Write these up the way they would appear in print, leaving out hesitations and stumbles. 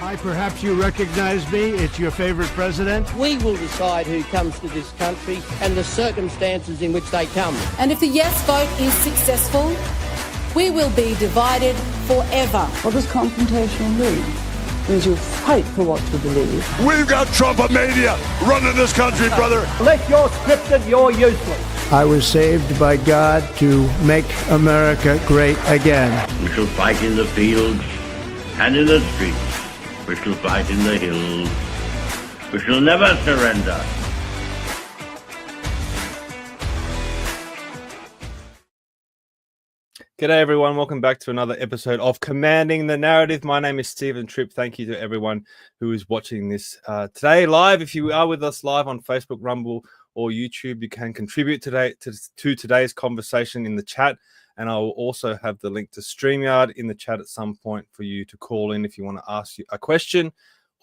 Hi, perhaps you recognize me. It's your favorite president. We will decide who comes to this country and the circumstances in which they come. And if the yes vote is successful, we will be divided forever. What does confrontation mean? It means you fight for what you believe. We've got Trumpomania running this country, brother. Unless you're scripted, you're useless. I was saved by God to make America great again. We shall fight in the fields and in the streets. We shall fight in the hills. We shall never surrender. G'day everyone, welcome back to another episode of Commanding the Narrative. My name is Tripp. Thank you to everyone who is watching this today live. If you are with us live on Facebook, Rumble, or YouTube, you can contribute today to today's conversation in the chat. And I will also have the link to StreamYard in the chat at some point for you to call in if you want to ask a question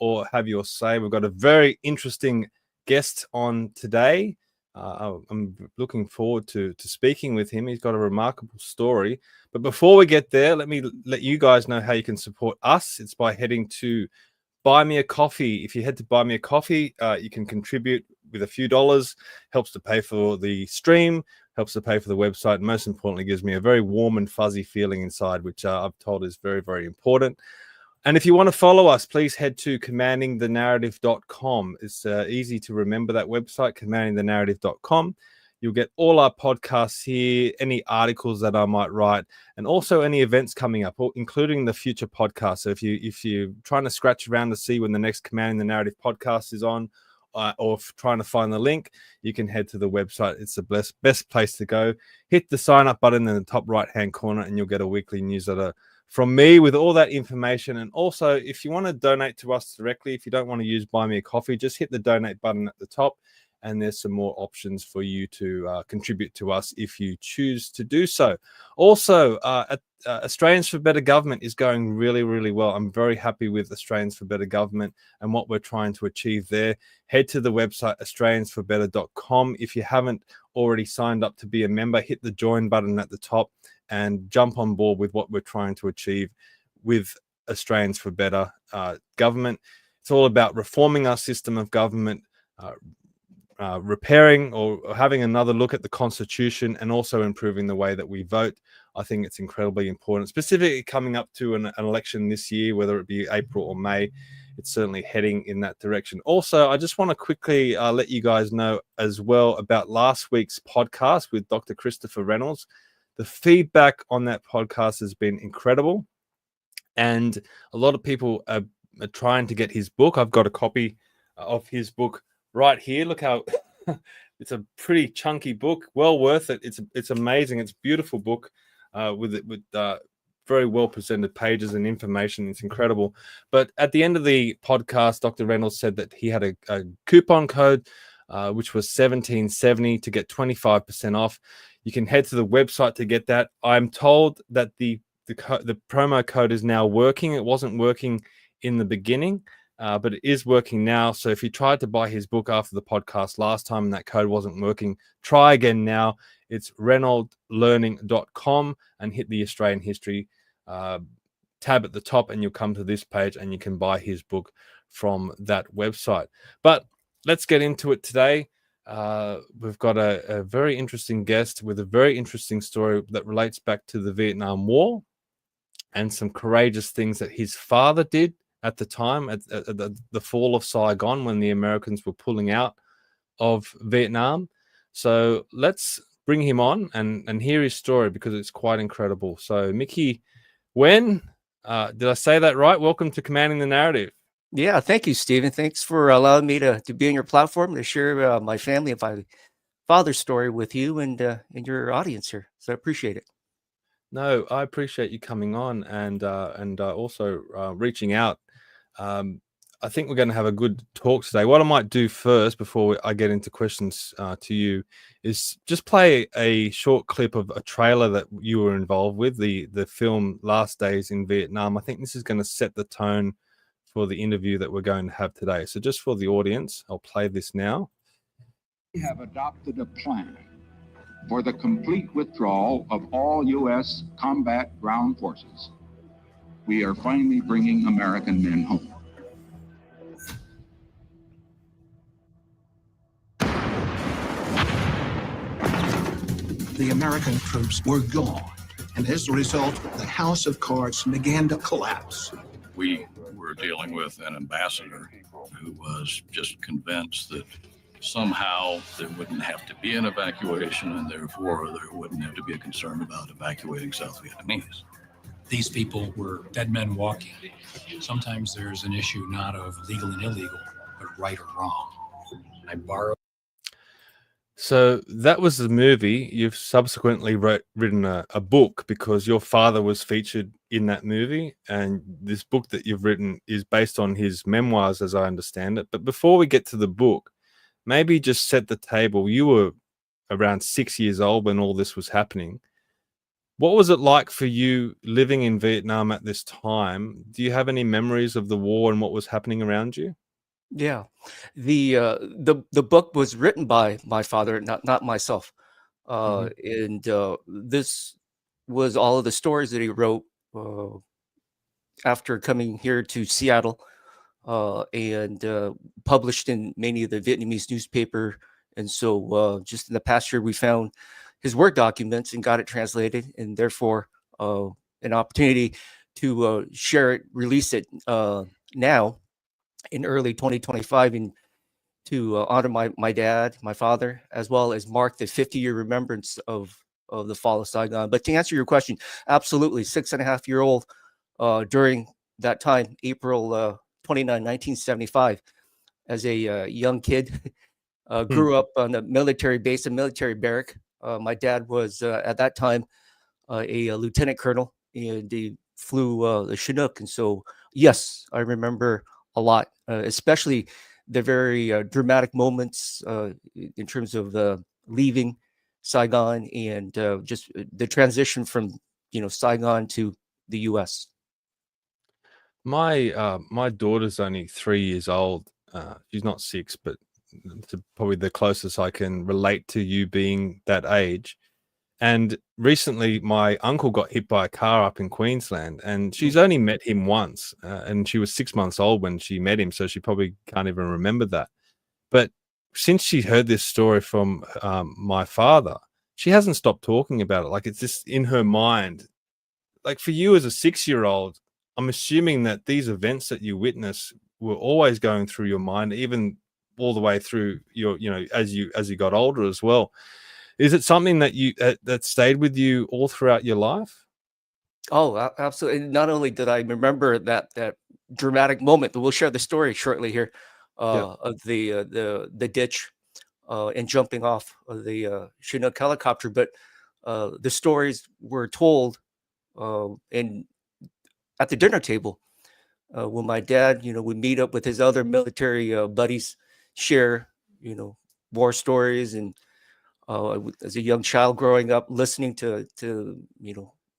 or have your say. We've got a very interesting guest on today. I'm looking forward to speaking with him. He's got a remarkable story. But before we get there, let me let you guys know how you can support us. It's by heading to Buy Me a Coffee. If you head to Buy Me a Coffee, you can contribute with a few dollars. Helps to pay for the stream, helps to pay for the website, and most importantly, gives me a very warm and fuzzy feeling inside, which I've told is very, very important. And if you want to follow us, please head to commandingthenarrative.com. It's easy to remember that website, commandingthenarrative.com. You'll get all our podcasts here, any articles that I might write, and also any events coming up, including the future podcast. So if you're trying to scratch around to see when the next Commanding the Narrative podcast is on, or trying to find the link, you can head to the website. It's the best place to go. Hit the sign up button in the top right-hand corner, and you'll get a weekly newsletter from me with all that information. And also, if you want to donate to us directly, if you don't want to use Buy Me a Coffee, just hit the donate button at the top, and there's some more options for you to contribute to us if you choose to do so. Also, Australians for Better Government is going really, really well. I'm very happy with Australians for Better Government and what we're trying to achieve there. Head to the website, australiansforbetter.com. If you haven't already signed up to be a member, hit the join button at the top and jump on board with what we're trying to achieve with Australians for Better Government. It's all about reforming our system of government, repairing or having another look at the Constitution, and also improving the way that we vote. I think it's incredibly important, specifically coming up to an election this year, whether it be April or May. It's certainly heading in that direction. Also, I just want to quickly let you guys know as well about last week's podcast with Dr. Christopher Reynolds. The feedback on that podcast has been incredible, and a lot of people are trying to get his book. I've got a copy of his book right here. Look how it's a pretty chunky book, well worth it. It's amazing. It's a beautiful book with very well presented pages and information. It's incredible. But at the end of the podcast, Dr. Reynolds said that he had a coupon code which was 1770 to get 25% off. You can head to the website to get that. I'm told that the promo code is now working. It wasn't working in the beginning, but it is working now. So if you tried to buy his book after the podcast last time and that code wasn't working, try again now. It's reynoldlearning.com and hit the Australian history tab at the top, and you'll come to this page and you can buy his book from that website. But let's get into it today. We've got a very interesting guest with a very interesting story that relates back to the Vietnam War and some courageous things that his father did at the time, at the fall of Saigon, when the Americans were pulling out of Vietnam. So let's bring him on and hear his story, because it's quite incredible. So Miki Nguyen, did I say that right? Welcome to Commanding the Narrative. Yeah, thank you, Stephen. Thanks for allowing me to be on your platform to share my family and my father's story with you and your audience here. So I appreciate it. No, I appreciate you coming on and also reaching out. I think we're going to have a good talk today. What I might do first, before I get into questions to you, is just play a short clip of a trailer that you were involved with, the film Last Days in Vietnam. I think this is going to set the tone for the interview that we're going to have today. So just for the audience, I'll play this now. We have adopted a plan for the complete withdrawal of all U.S. combat ground forces. We are finally bringing American men home. the American troops were gone. And as a result, the house of cards began to collapse. We were dealing with an ambassador who was just convinced that somehow there wouldn't have to be an evacuation, and therefore there wouldn't have to be a concern about evacuating South Vietnamese. These people were dead men walking. Sometimes there's an issue not of legal and illegal, but right or wrong. I borrowed. So that was the movie. You've subsequently written a book because your father was featured in that movie, and this book that you've written is based on his memoirs, as I understand it. But before we get to the book, maybe just set the table. You were around 6 years old when all this was happening. What was it like for you living in Vietnam at this time? Do you have any memories of the war and what was happening around you? Yeah, the book was written by my father, not myself, and this was all of the stories that he wrote after coming here to Seattle, and published in many of the Vietnamese newspaper. And so, just in the past year, we found his Word documents and got it translated, and therefore an opportunity to share it, release it now in early 2025, and to honor my dad, my father, as well as mark the 50-year remembrance of the fall of Saigon. But to answer your question, absolutely, 6.5-year-old during that time, April 29, 1975, as a young kid, grew up on a military base, a military barrack. My dad was at that time a lieutenant colonel, and he flew the Chinook. And so, yes, I remember a lot, especially the very dramatic moments in terms of leaving Saigon and just the transition from Saigon to the U.S. My daughter's only 3 years old. She's not 6, but probably the closest I can relate to you being that age. And recently, my uncle got hit by a car up in Queensland, and she's only met him once, and she was 6 months old when she met him, so she probably can't even remember that. But since she heard this story from my father, she hasn't stopped talking about it. Like, it's just in her mind. Like, for you as a 6-year-old, I'm assuming that these events that you witness were always going through your mind, even all the way through your, as you got older as well. Is it something that you that stayed with you all throughout your life? Oh, absolutely. Not only did I remember that dramatic moment, but we'll share the story shortly here of the ditch and jumping off of the Chinook helicopter. But the stories were told and at the dinner table when my dad, would meet up with his other military buddies, share, war stories, and as a young child growing up, listening to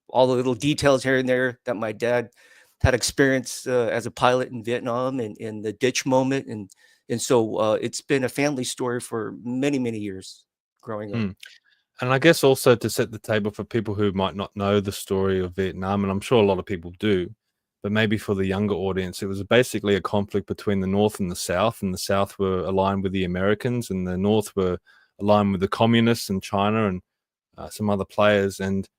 all the little details here and there that my dad had experienced as a pilot in Vietnam, and the ditch moment, and so it's been a family story for many years growing up. And I guess also to set the table for people who might not know the story of Vietnam, and I'm sure a lot of people do, but maybe for the younger audience, it was basically a conflict between the North and the South were aligned with the Americans, and the North were aligned with the communists and China and some other players. And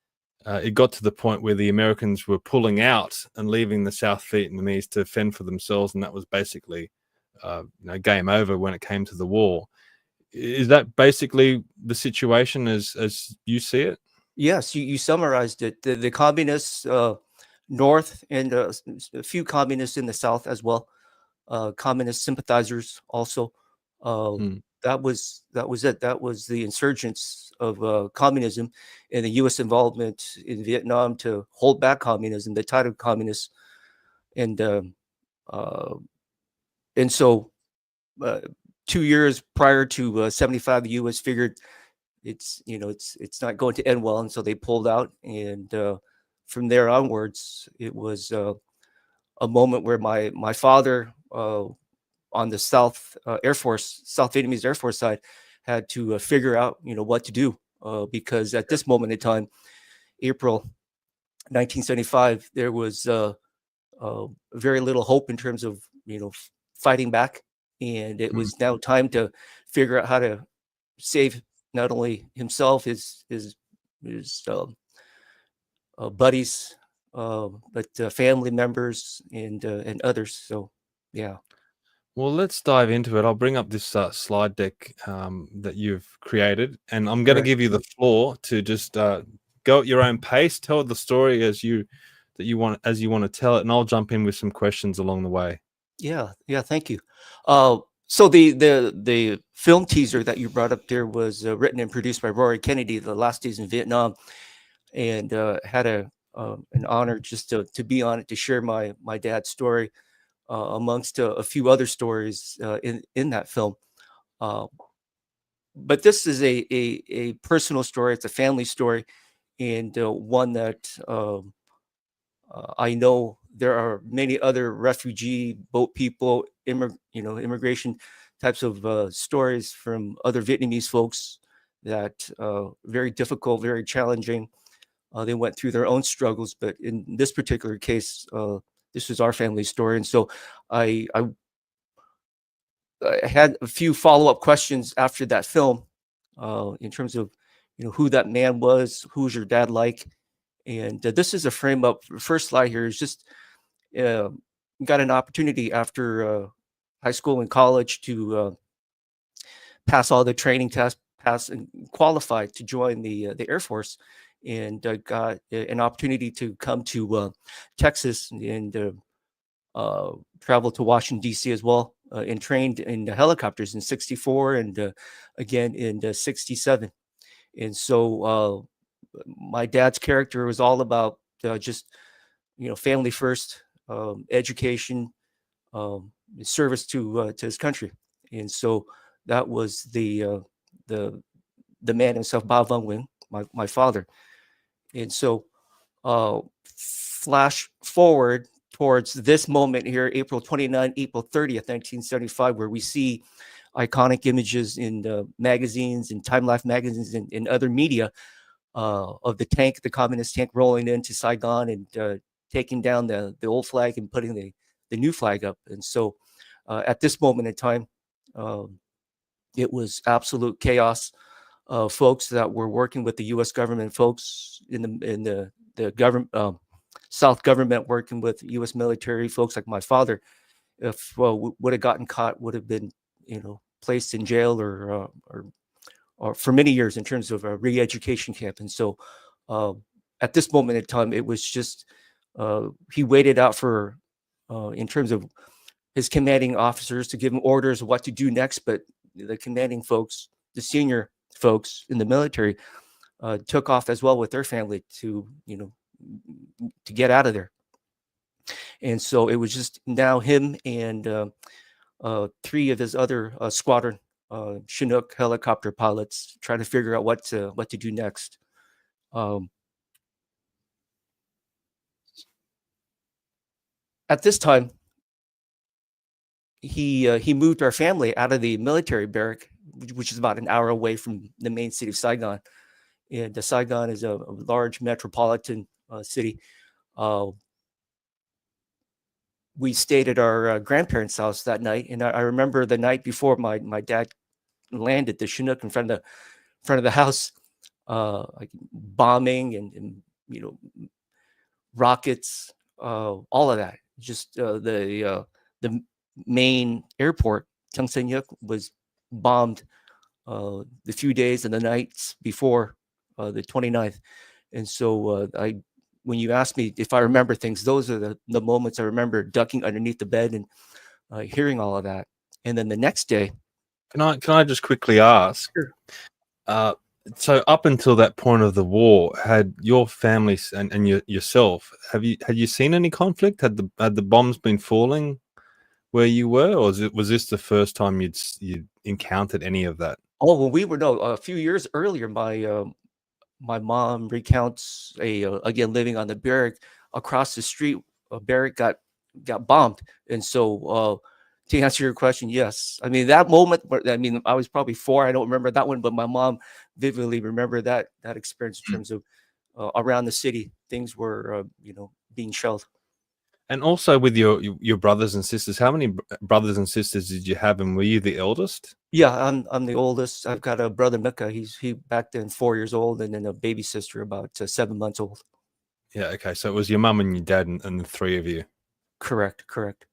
it got to the point where the Americans were pulling out and leaving the South Vietnamese to fend for themselves. And that was basically game over when it came to the war. Is that basically the situation as you see it? Yes, you summarized it. The communists North and a few communists in the South as well, communist sympathizers also. That was it. That was the insurgents of communism and the U.S. involvement in Vietnam to hold back communism, the tide of communists, and so 2 years prior to 75, the U.S. figured it's not going to end well, and so they pulled out. And from there onwards, it was a moment where my father, on the South Vietnamese Air Force side, had to figure out, what to do, because at this moment in time, April 1975, there was very little hope in terms of, fighting back. And it was now time to figure out how to save not only himself, his his buddies, but family members and others. So, yeah. Well, let's dive into it. I'll bring up this slide deck that you've created, and I'm going to give you the floor to just go at your own pace, tell the story as you want to tell it, and I'll jump in with some questions along the way. Yeah, thank you. So the film teaser that you brought up there was written and produced by Rory Kennedy, The Last Days in Vietnam, and had an honor just to be on it, to share my dad's story amongst a few other stories in that film. But this is a personal story. It's a family story, and one that I know there are many other refugee boat people, immigration types of stories from other Vietnamese folks that very difficult, very challenging. They went through their own struggles, but in this particular case, this was our family story. And so I had a few follow-up questions after that film in terms of, who that man was, who's your dad like? And this is a frame up. First slide here is just got an opportunity after high school and college to pass all the training tests, pass and qualify to join the Air Force, and got an opportunity to come to Texas and travel to Washington, D.C. as well, and trained in the helicopters in '64 and again in '67. And so my dad's character was all about just, family first, education, service to his country. And so that was the man himself, Ba Van Nguyen, my father. And so flash forward towards this moment here, April 29, April 30th, 1975, where we see iconic images in magazines and Time Life magazines and other media of the tank, the communist tank, rolling into Saigon and taking down the old flag and putting the new flag up. And so at this moment in time, it was absolute chaos. Folks that were working with the U.S. government, folks in the government, South government, working with U.S. military, folks like my father, if would have gotten caught, would have been, placed in jail or for many years in terms of a re-education camp. And so at this moment in time, it was just he waited out for in terms of his commanding officers to give him orders of what to do next. But the commanding folks, the senior folks in the military, took off as well with their family to get out of there. And so it was just now him and three of his other squadron Chinook helicopter pilots trying to figure out what to do next. At this time, he moved our family out of the military barrack, which is about an hour away from the main city of Saigon. And Saigon is a large metropolitan city. We stayed at our grandparents' house that night, and I remember the night before my dad landed the Chinook in front of the house, like bombing and rockets, all of that. Just the main airport, Tungsangyuk, was bombed the few days and the nights before the 29th. And so when you ask me if I remember things, those are the moments I remember, ducking underneath the bed and hearing all of that. And then the next day, can I just quickly ask? Sure. So up until that point of the war, had your family and yourself, had you seen any conflict? Had the bombs been falling where you were, or was this the first time you'd encountered any of that? Oh, well, we were a few years earlier. My mom recounts again living on the barrack across the street. A barrack got bombed, and so to answer your question, yes. I mean that moment. I was probably 4. I don't remember that one, but my mom vividly remembered that experience in terms of around the city, things were being shelled. And also with your brothers and sisters, how many brothers and sisters did you have, and were you the eldest? Yeah, I'm the oldest. I've got a brother Mika. He back then 4 years old, and then a baby sister about 7 months old. Yeah. Okay. So it was your mum and your dad and the three of you. Correct.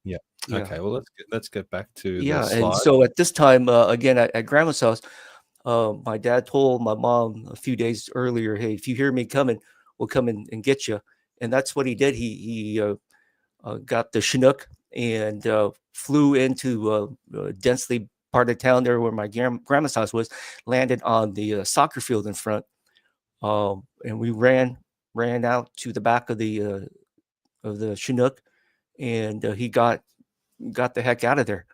Yeah. Yeah. Okay. Well, let's get back to Yeah, the and slide. so at this time, again at grandma's house, my dad told my mom a few days earlier, "Hey, if you hear me coming, we'll come in and get you." And that's what he did. He got the Chinook and flew into a densely part of town there where my grandma's house was, landed on the soccer field in front, and we ran out to the back of the Chinook, and he got the heck out of there.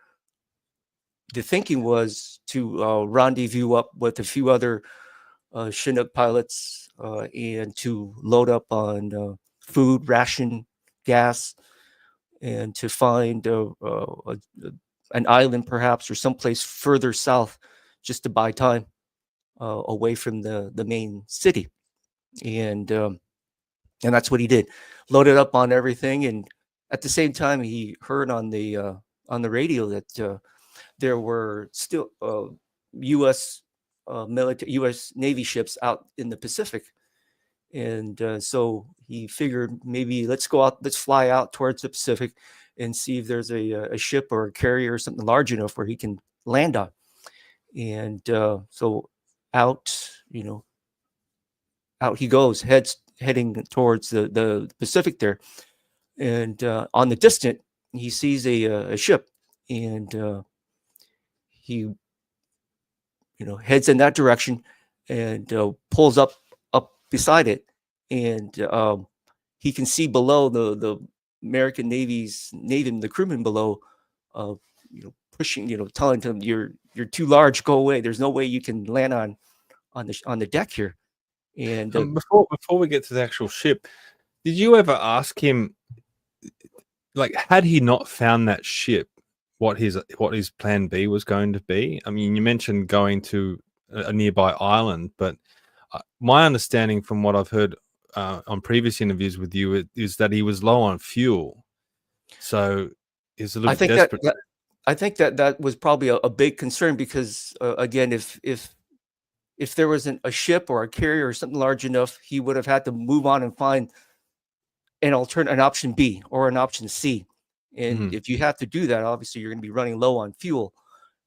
The thinking was to rendezvous up with a few other Chinook pilots and to load up on food, ration, gas, and to find an island perhaps or someplace further south just to buy time away from the main city. And that's what he did. Loaded up on everything, and at the same time he heard on the radio that there were still U.S. U.S. Navy ships out in the Pacific, and so he figured maybe let's fly out towards the Pacific and see if there's a ship or a carrier or something large enough where he can land on. And so out he goes, heading towards the Pacific there, and on the distant he sees a ship, and he heads in that direction and pulls up beside it, and he can see below the American Navy's the crewmen below, pushing, telling him you're too large, go away. There's no way you can land on the deck here. And before we get to the actual ship, did you ever ask him, like, had he not found that ship, what his plan B was going to be? I mean, you mentioned going to a nearby island, but my understanding from what I've heard on previous interviews with you is that he was low on fuel, so he's a little bit desperate. I think that was probably a big concern because again, if there wasn't a ship or a carrier or something large enough, he would have had to move on and find an option B or an option C. And if you have to do that, obviously you're going to be running low on fuel.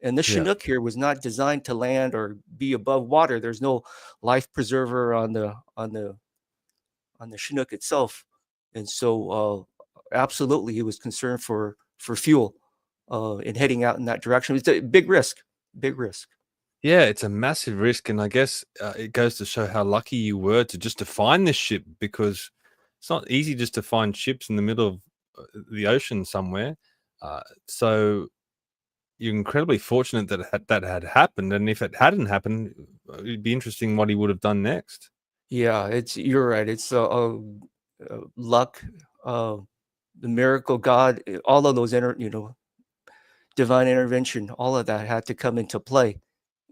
And the Chinook here was not designed to land or be above water. There's no life preserver on the Chinook itself, and so absolutely he was concerned for fuel and heading out in that direction. It's a big risk. Yeah, it's a massive risk, and I guess it goes to show how lucky you were to find this ship, because it's not easy just to find ships in the middle of the ocean somewhere. So you're incredibly fortunate that had happened, and if it hadn't happened, it'd be interesting what he would have done next. Yeah, you're right. It's luck, the miracle, God, all of those divine intervention, all of that had to come into play,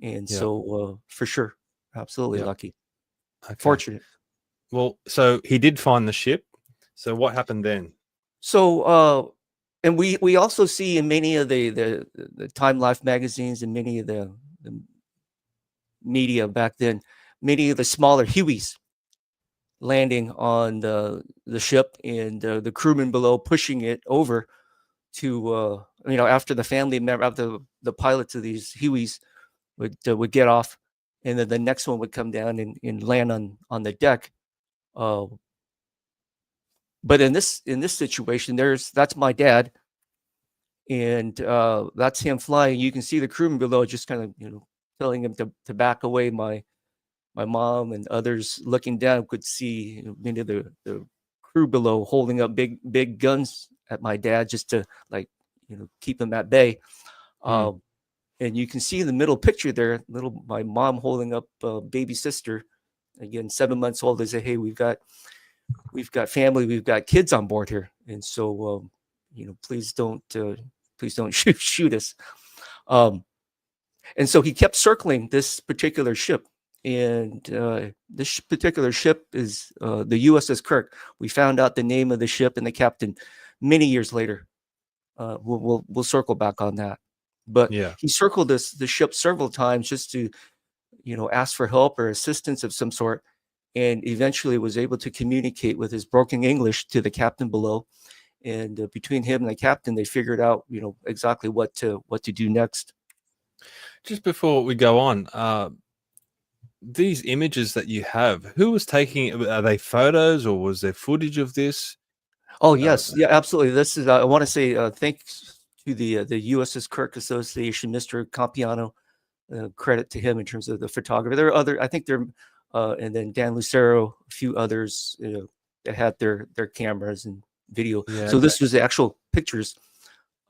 and so for sure, absolutely lucky, fortunate. Well, so he did find the ship. So what happened then? So and we also see in many of the Time Life magazines and many of the media back then, many of the smaller Hueys landing on the ship, and the crewmen below pushing it over to after the family member, after the pilots of these Hueys would get off, and then the next one would come down and land on the deck. But in this situation, that's my dad, and that's him flying. You can see the crewman below just kind of telling him to back away. My mom and others looking down could see many of the crew below holding up big guns at my dad just to keep him at bay. And you can see in the middle picture there, my mom holding up baby sister, again 7 months old. They say, "Hey, we've got family, we've got kids on board here, and so please don't shoot us." And so he kept circling this particular ship, and this particular ship is the USS Kirk. We found out the name of the ship and the captain, many years later. We'll circle back on that. But he circled the ship several times just to, ask for help or assistance of some sort, and eventually was able to communicate with his broken English to the captain below. And between him and the captain, they figured out, exactly what to do next. Just before we go on, these images that you have, who was taking? Are they photos or was there footage of this? Oh yes, yeah, absolutely. This is I want to say thanks to the USS Kirk Association, Mr. Campiano. Credit to him in terms of the photography. There are other, I think there, and then Dan Lucero, a few others that had their cameras and video. So this was the actual pictures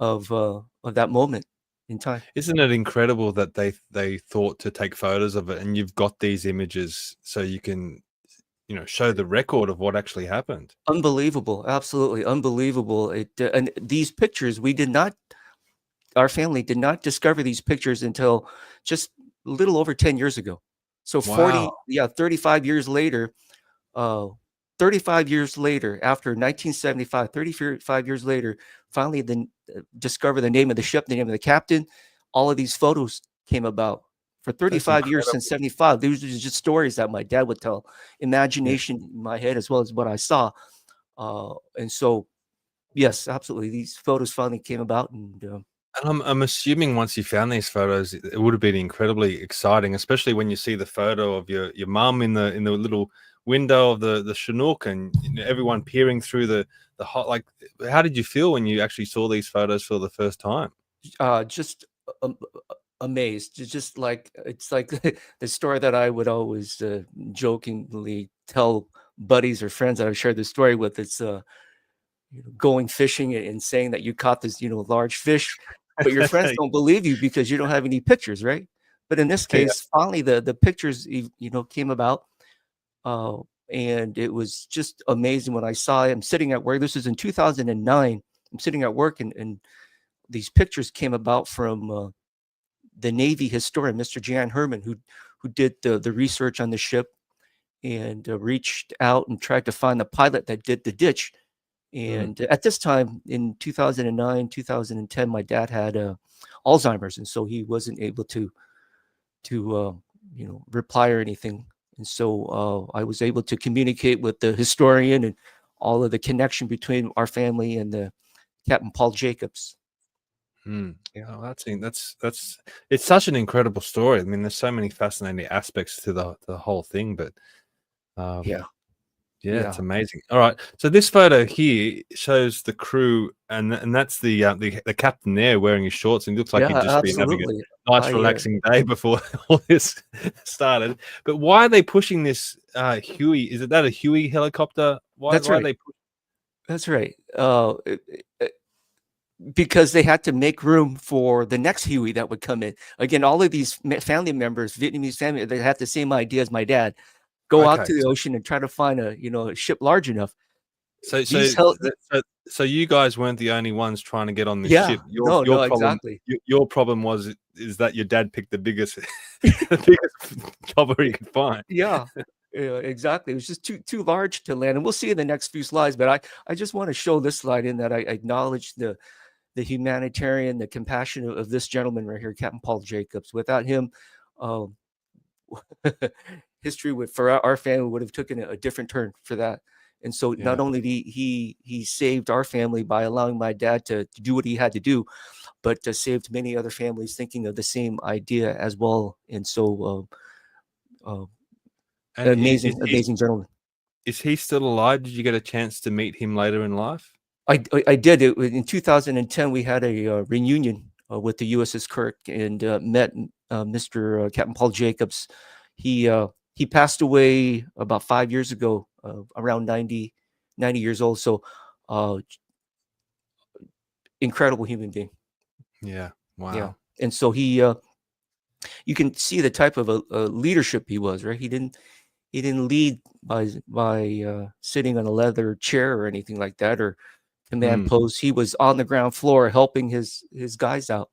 of that moment in time. Isn't it incredible that they thought to take photos of it, and you've got these images so you can show the record of what actually happened? Unbelievable, absolutely unbelievable. And these pictures, our family did not discover these pictures until just a little over 10 years ago. So 35 years later, 35 years later, after 1975, 35 years later, finally then discover the name of the ship, the name of the captain. All of these photos came about. For 35 years since 75, these are just stories that my dad would tell, imagination in my head as well as what I saw. And so, yes, absolutely, these photos finally came about. And I'm assuming once you found these photos, it would have been incredibly exciting, especially when you see the photo of your mum in the little window of the chinook, and everyone peering through the hot. Like, how did you feel when you actually saw these photos for the first time? Just amazed. Just like it's like the story that I would always jokingly tell buddies or friends that I've shared this story with. It's going fishing and saying that you caught this large fish, but your friends don't believe you because you don't have any pictures, right? But in this case, finally the pictures came about, and it was just amazing when I saw it. I'm sitting at work. This was in 2009. I'm sitting at work, and these pictures came about from the Navy historian, Mr. Jan Herman, who did the research on the ship, and reached out and tried to find the pilot that did the ditch. And at this time in 2009, 2010, my dad had Alzheimer's, and so he wasn't able to reply or anything. And so I was able to communicate with the historian and all of the connection between our family and the Captain Paul Jacobs. Yeah, that's it's such an incredible story. I mean, there's so many fascinating aspects to the whole thing, but it's amazing. All right, so this photo here shows the crew, and that's the captain there wearing his shorts, and it looks like he'd just been having a nice, relaxing day before all this started. But why are they pushing this Huey? Is that a Huey helicopter? Why are they? That's right. Because they had to make room for the next Huey that would come in. Again, all of these family members, Vietnamese family, they had the same idea as my dad. Go out to the ocean and try to find a ship large enough. So you guys weren't the only ones trying to get on this ship. Your problem, exactly. Your problem is that your dad picked the biggest chopper he could find. Yeah, exactly. It was just too large to land. And we'll see in the next few slides. But I just want to show this slide in that I acknowledge the humanitarian, the compassion of this gentleman right here, Captain Paul Jacobs. Without him, history for our family would have taken a different turn for that. And so not only did he saved our family by allowing my dad to do what he had to do, but saved many other families thinking of the same idea as well. And so amazing gentleman. Is he still alive? Did you get a chance to meet him later in life? I did. In 2010, we had a reunion with the USS Kirk, and met Mr. Captain Paul Jacobs. He passed away about 5 years ago, around 90 years old. So incredible human being. Yeah. Wow. Yeah. And so you can see the type of leadership he was, right? He didn't lead by sitting on a leather chair or anything like that, or command post. He was on the ground floor helping his guys out.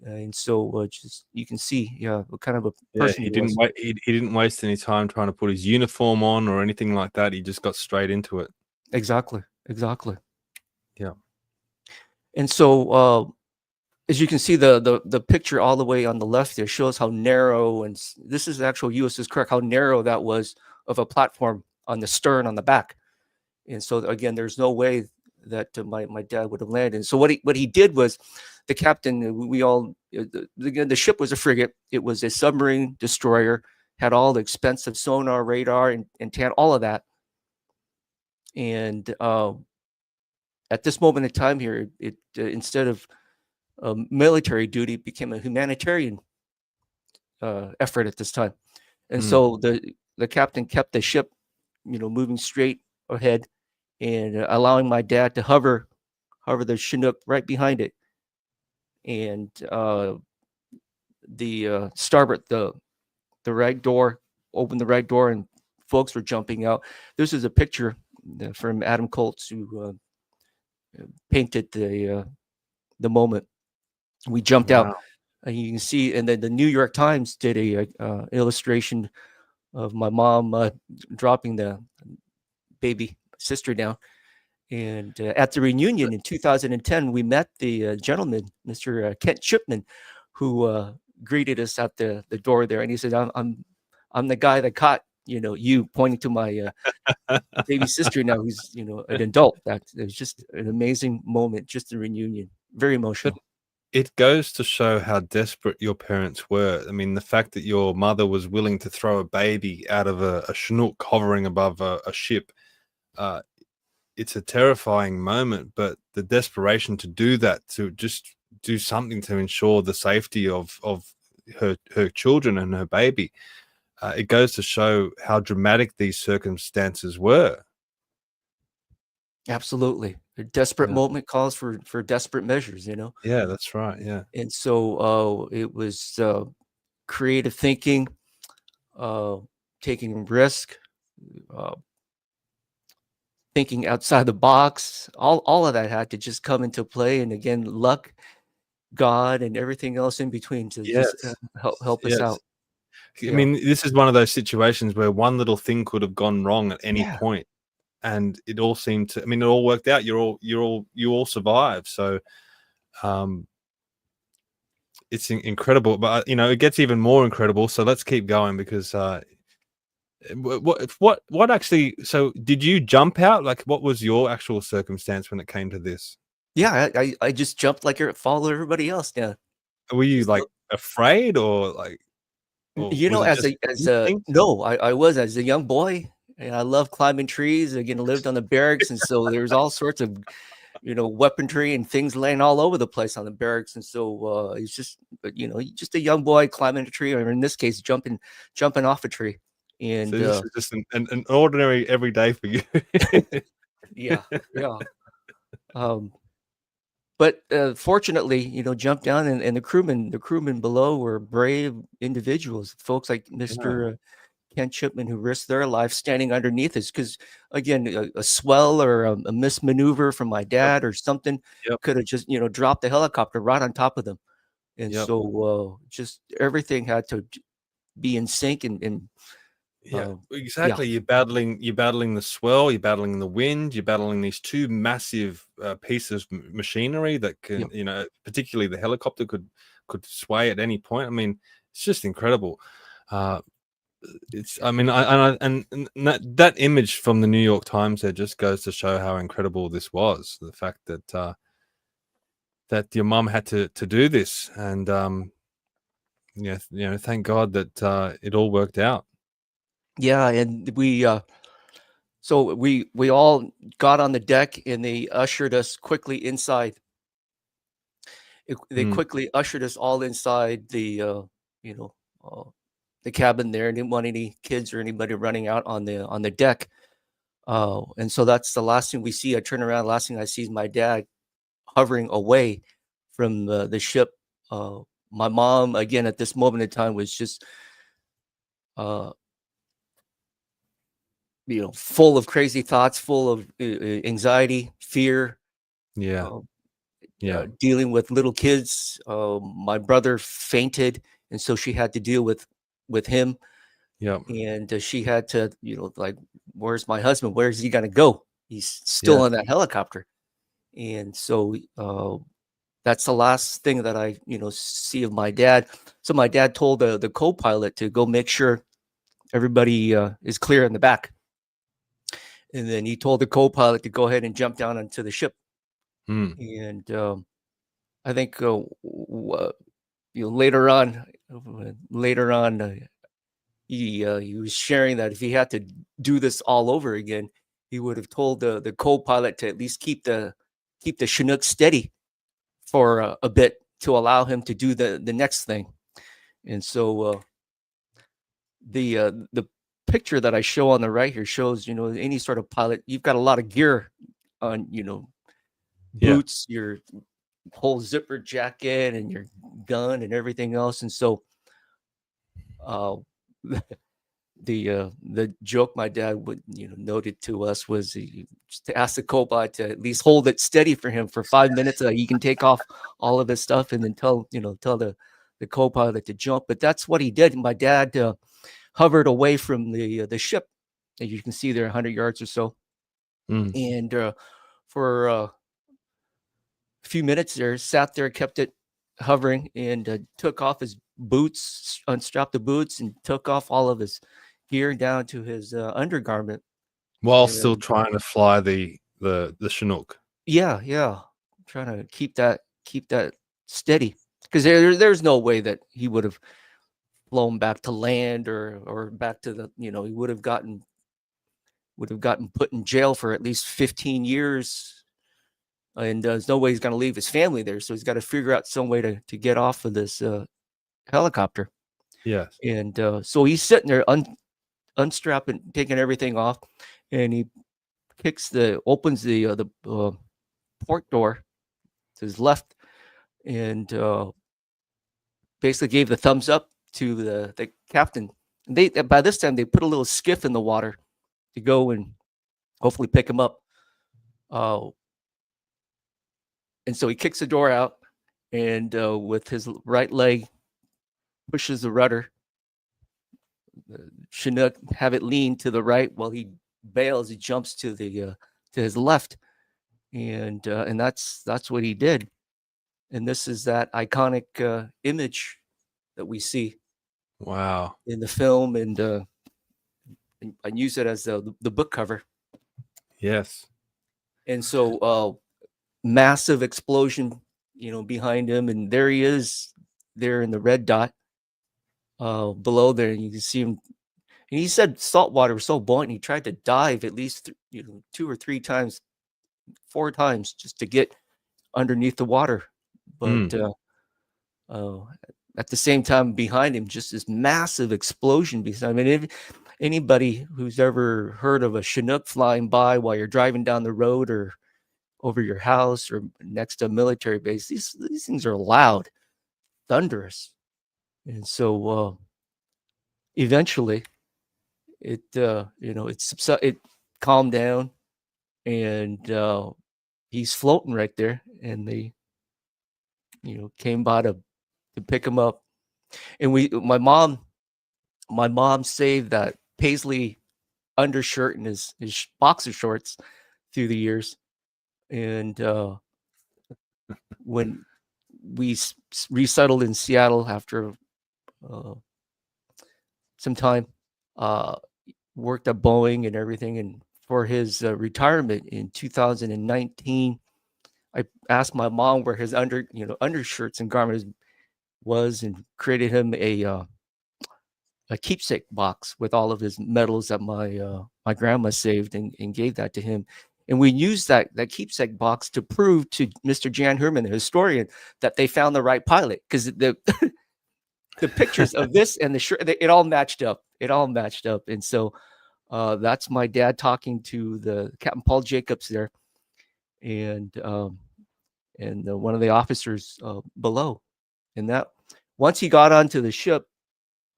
And so just you can see what kind of a person he didn't waste any time trying to put his uniform on or anything like that. He just got straight into it. Exactly. Yeah. And so, as you can see, the picture all the way on the left there shows how narrow, and this is the actual USS Kirk, how narrow that was of a platform on the stern on the back. And so again, there's no way that my dad would have landed. And so what he did was, the captain, we all, the ship was a frigate. It was a submarine destroyer, had all the expensive sonar, radar, and all of that. And at this moment in time here, it instead of military duty, became a humanitarian effort at this time. And so the captain kept the ship, moving straight ahead, and allowing my dad to hover the chinook right behind it. And the starboard, the right door, opened the right door, and folks were jumping out. This is a picture from Adam Colts, who painted the moment. We jumped out. You can see, and then the New York Times did a illustration of my mom dropping the baby sister down. And at the reunion in 2010, we met the gentleman, Mr. Kent Chipman, who greeted us at the door there. And he said, I'm the guy that caught, you, pointing to my baby sister now, who's, an adult. It was just an amazing moment, just the reunion. Very emotional. But it goes to show how desperate your parents were. I mean, the fact that your mother was willing to throw a baby out of a chinook hovering above a ship, it's a terrifying moment, but the desperation to do that, to just do something to ensure the safety of her children and her baby, it goes to show how dramatic these circumstances were. Absolutely. A desperate moment calls for desperate measures, Yeah, that's right. Yeah. And so it was creative thinking, taking risk, thinking outside the box. All of that had to just come into play. And again, luck, God, and everything else in between to just help us out. I mean, this is one of those situations where one little thing could have gone wrong at any point, and it all seemed to. I mean, it all worked out. You all survived. So, it's incredible. But it gets even more incredible. So let's keep going, because what actually? So did you jump out? Like, what was your actual circumstance when it came to this? Yeah, I just jumped like followed everybody else. Yeah. Were you like afraid, or like? No, I was as a young boy, and I loved climbing trees. Again, I lived on the barracks, and so there was all sorts of, weaponry and things laying all over the place on the barracks. And so it's just, just a young boy climbing a tree, or in this case, jumping off a tree. And so this is just an ordinary everyday for you. yeah. But fortunately, jumped down, and the crewmen below were brave individuals, folks like Mr. Kent Chipman, who risked their life standing underneath us, because again, a swell or a mismaneuver from my dad or something could have just dropped the helicopter right on top of them. And so just everything had to be in sync and exactly. You're battling the swell, you're battling the wind, you're battling these two massive pieces of machinery that can, particularly the helicopter could sway at any point. I mean, it's just incredible. That image from the New York Times there just goes to show how incredible this was. The fact that that your mum had to do this, and thank God that it all worked out. Yeah, and we all got on the deck, and they ushered us quickly inside. They quickly ushered us all inside the cabin there. Didn't want any kids or anybody running out on the deck. And so that's the last thing we see. I turn around, last thing I see is my dad hovering away from the ship. My mom, again, at this moment in time, was just full of crazy thoughts, full of anxiety, fear. Dealing with little kids. My brother fainted, and so she had to deal with him. And she had to, like, where's my husband? Where's he gonna go? He's still on that helicopter. And so that's the last thing that I see of my dad. So my dad told the co-pilot to go make sure everybody is clear in the back, and then he told the co-pilot to go ahead and jump down onto the ship. And I think later on, he was sharing that if he had to do this all over again, he would have told the co-pilot to at least keep the Chinook steady for a bit to allow him to do the next thing. And so the picture that I show on the right here shows any sort of pilot, you've got a lot of gear on, boots, your whole zipper jacket, and your gun and everything else. And so the joke my dad would noted to us was just to ask the co-pilot to at least hold it steady for him for 5 minutes so he can take off all of his stuff, and then tell the co-pilot to jump. But that's what he did. My dad hovered away from the ship, as you can see there, 100 yards or so, and for a few minutes there, sat there, kept it hovering, and took off his boots, unstrapped the boots, and took off all of his gear down to his undergarment, while still trying to fly the Chinook. Yeah, trying to keep that steady, because there's no way that he would have flown back to land or back to the he would have gotten put in jail for at least 15 years, and there's no way he's going to leave his family there. So he's got to figure out some way to get off of this helicopter. Yes. And so he's sitting there unstrapping, taking everything off, and he opens the port door to his left, and basically gave the thumbs up to the captain. They by this time they put a little skiff in the water to go and hopefully pick him up. And so he kicks the door out, and with his right leg pushes the rudder. The Chinook have it lean to the right while he bails. He jumps to his left, and that's what he did. And this is that iconic image that we see. Wow! In the film, and I use it as the book cover. Yes. And so massive explosion, behind him, and there he is, there in the red dot below there, and you can see him. And he said salt water was so buoyant, he tried to dive at least 2 or 3 times, 4 times, just to get underneath the water. But at the same time, behind him, just this massive explosion. Because I mean, if anybody who's ever heard of a Chinook flying by while you're driving down the road or over your house or next to a military base, these things are loud, thunderous. And so eventually it calmed down, and he's floating right there, and they came by to pick him up. And my mom saved that paisley undershirt and his boxer shorts through the years. And when we resettled in Seattle after some time, worked at Boeing and everything, and for his retirement in 2019, I asked my mom where his undershirts and garments was, and created him a keepsake box with all of his medals that my grandma saved, and gave that to him. And we used that keepsake box to prove to Mr. Jan Herman, the historian, that they found the right pilot, because the pictures of this and the shirt, it all matched up. And so that's my dad talking to the Captain Paul Jacobs there, and one of the officers below. And that once he got onto the ship,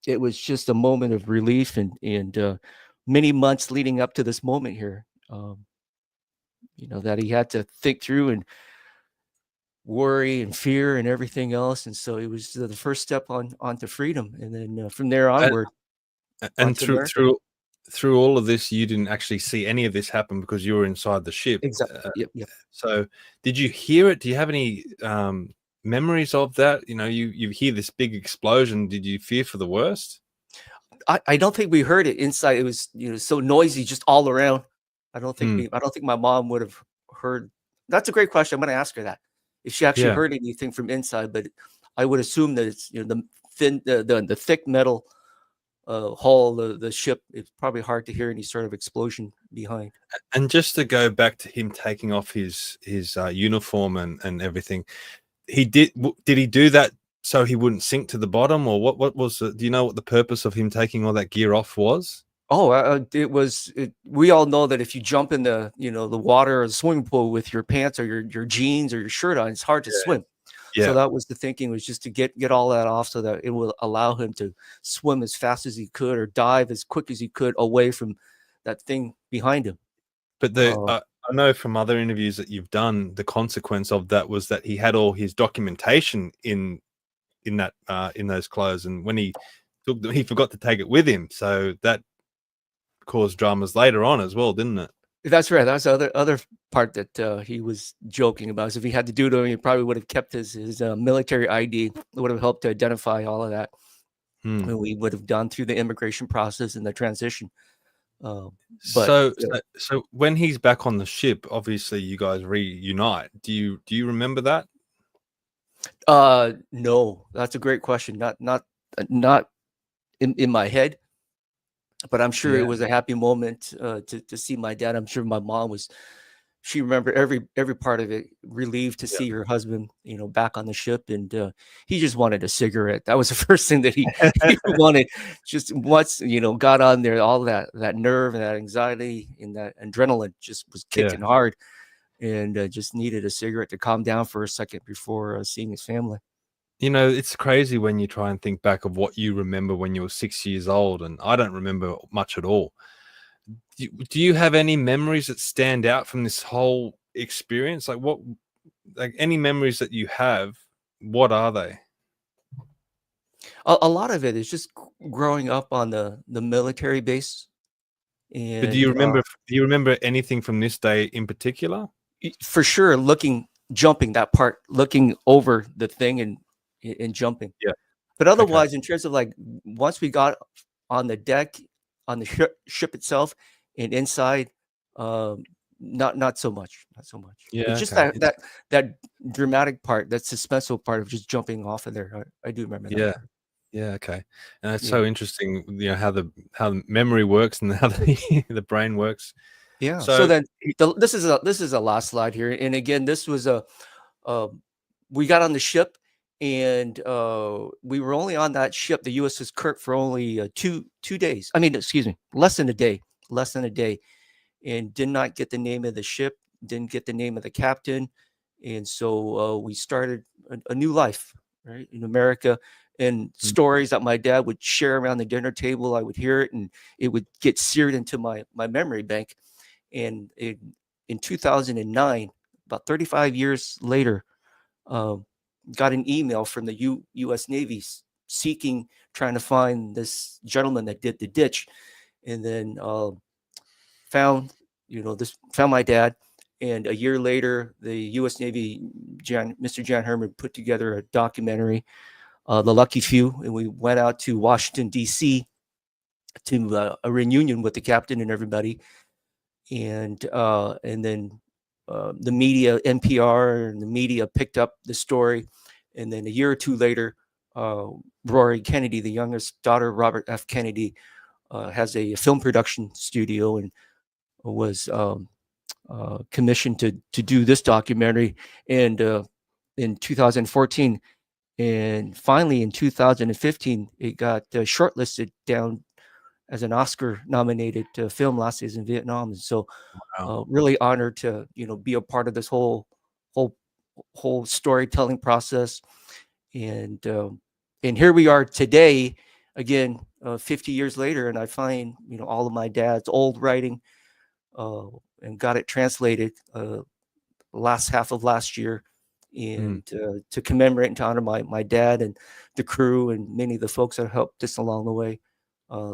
it was just a moment of relief, and many months leading up to this moment here, that he had to think through and worry and fear and everything else. And so it was the first step onto freedom, and then from there onward. And through through all of this, you didn't actually see any of this happen because you were inside the ship. Exactly. Yep. So did you hear it? Do you have any memories of that? You hear this big explosion. Did you fear for the worst? I don't think we heard it inside. It was so noisy just all around. I don't think my mom would have heard. That's a great question. I'm going to ask her that if she actually heard anything from inside. But I would assume that it's the thin, the thick metal hull, the ship. It's probably hard to hear any sort of explosion behind. And just to go back to him taking off his uniform and everything, did he do that so he wouldn't sink to the bottom, or what was do you know what the purpose of him taking all that gear off was? It was. We all know that if you jump in the the water or the swimming pool with your pants or your jeans or your shirt on, it's hard to swim. Yeah. So that was the thinking, was just to get all that off so that it will allow him to swim as fast as he could or dive as quick as he could away from that thing behind him. But I know from other interviews that you've done, the consequence of that was that he had all his documentation in those clothes, and when he forgot to take it with him, so that caused dramas later on as well, didn't it? That's right. That's the other part that he was joking about. So if he had to do it, he probably would have kept his military ID. It would have helped to identify all of that. And we would have gone through the immigration process and the transition. So when he's back on the ship, obviously you guys reunite. Do you remember that? No, that's a great question. Not in my head. But I'm sure it was a happy moment to see my dad. I'm sure my mom she remembered every part of it, relieved to see her husband, back on the ship. And he just wanted a cigarette. That was the first thing that he wanted. Just once, got on there, all that nerve and that anxiety and that adrenaline just was kicking hard, and just needed a cigarette to calm down for a second before seeing his family. It's crazy when you try and think back of what you remember when you were 6 years old, and I don't remember much at all. Do you have any memories that stand out from this whole experience? Like any memories that you have, what are they? A lot of it is just growing up on the military base. And But do you remember anything from this day in particular? For sure, jumping that part, looking over the thing and jumping. Yeah. But otherwise, in terms of once we got on the deck, on the ship itself and inside, not so much. Yeah. It's just that dramatic part, that suspenseful part of just jumping off of there. I do remember that. Yeah. Okay. And it's so interesting, how the memory works and how the brain works. Yeah. So then this is a last slide here. And again, this was we got on the ship. And we were only on that ship, the USS Kirk, for only 2 days. I mean, excuse me, less than a day, and did not get the name of the ship, didn't get the name of the captain. And so we started a new life, right, in America. And stories that my dad would share around the dinner table, I would hear it, and it would get seared into my memory bank. And in 2009, about 35 years later, got an email from the U.S. Navy trying to find this gentleman that did the ditch, and then found my dad. And a year later, the U.S. Navy, Mr. Jan Herman, put together a documentary, The Lucky Few, and we went out to Washington, D.C. to a reunion with the captain and everybody, and then the media, NPR, and the media picked up the story. And then a year or two later, Rory Kennedy, the youngest daughter of Robert F. Kennedy, has a film production studio and was commissioned to do this documentary. And in 2014, and finally in 2015, it got shortlisted down as an Oscar-nominated film, Last Days in Vietnam. And so, really honored to be a part of this whole storytelling process. And here we are today, again, 50 years later, and I find all of my dad's old writing, and got it translated last half of last year, and to commemorate and to honor my dad and the crew and many of the folks that helped us along the way.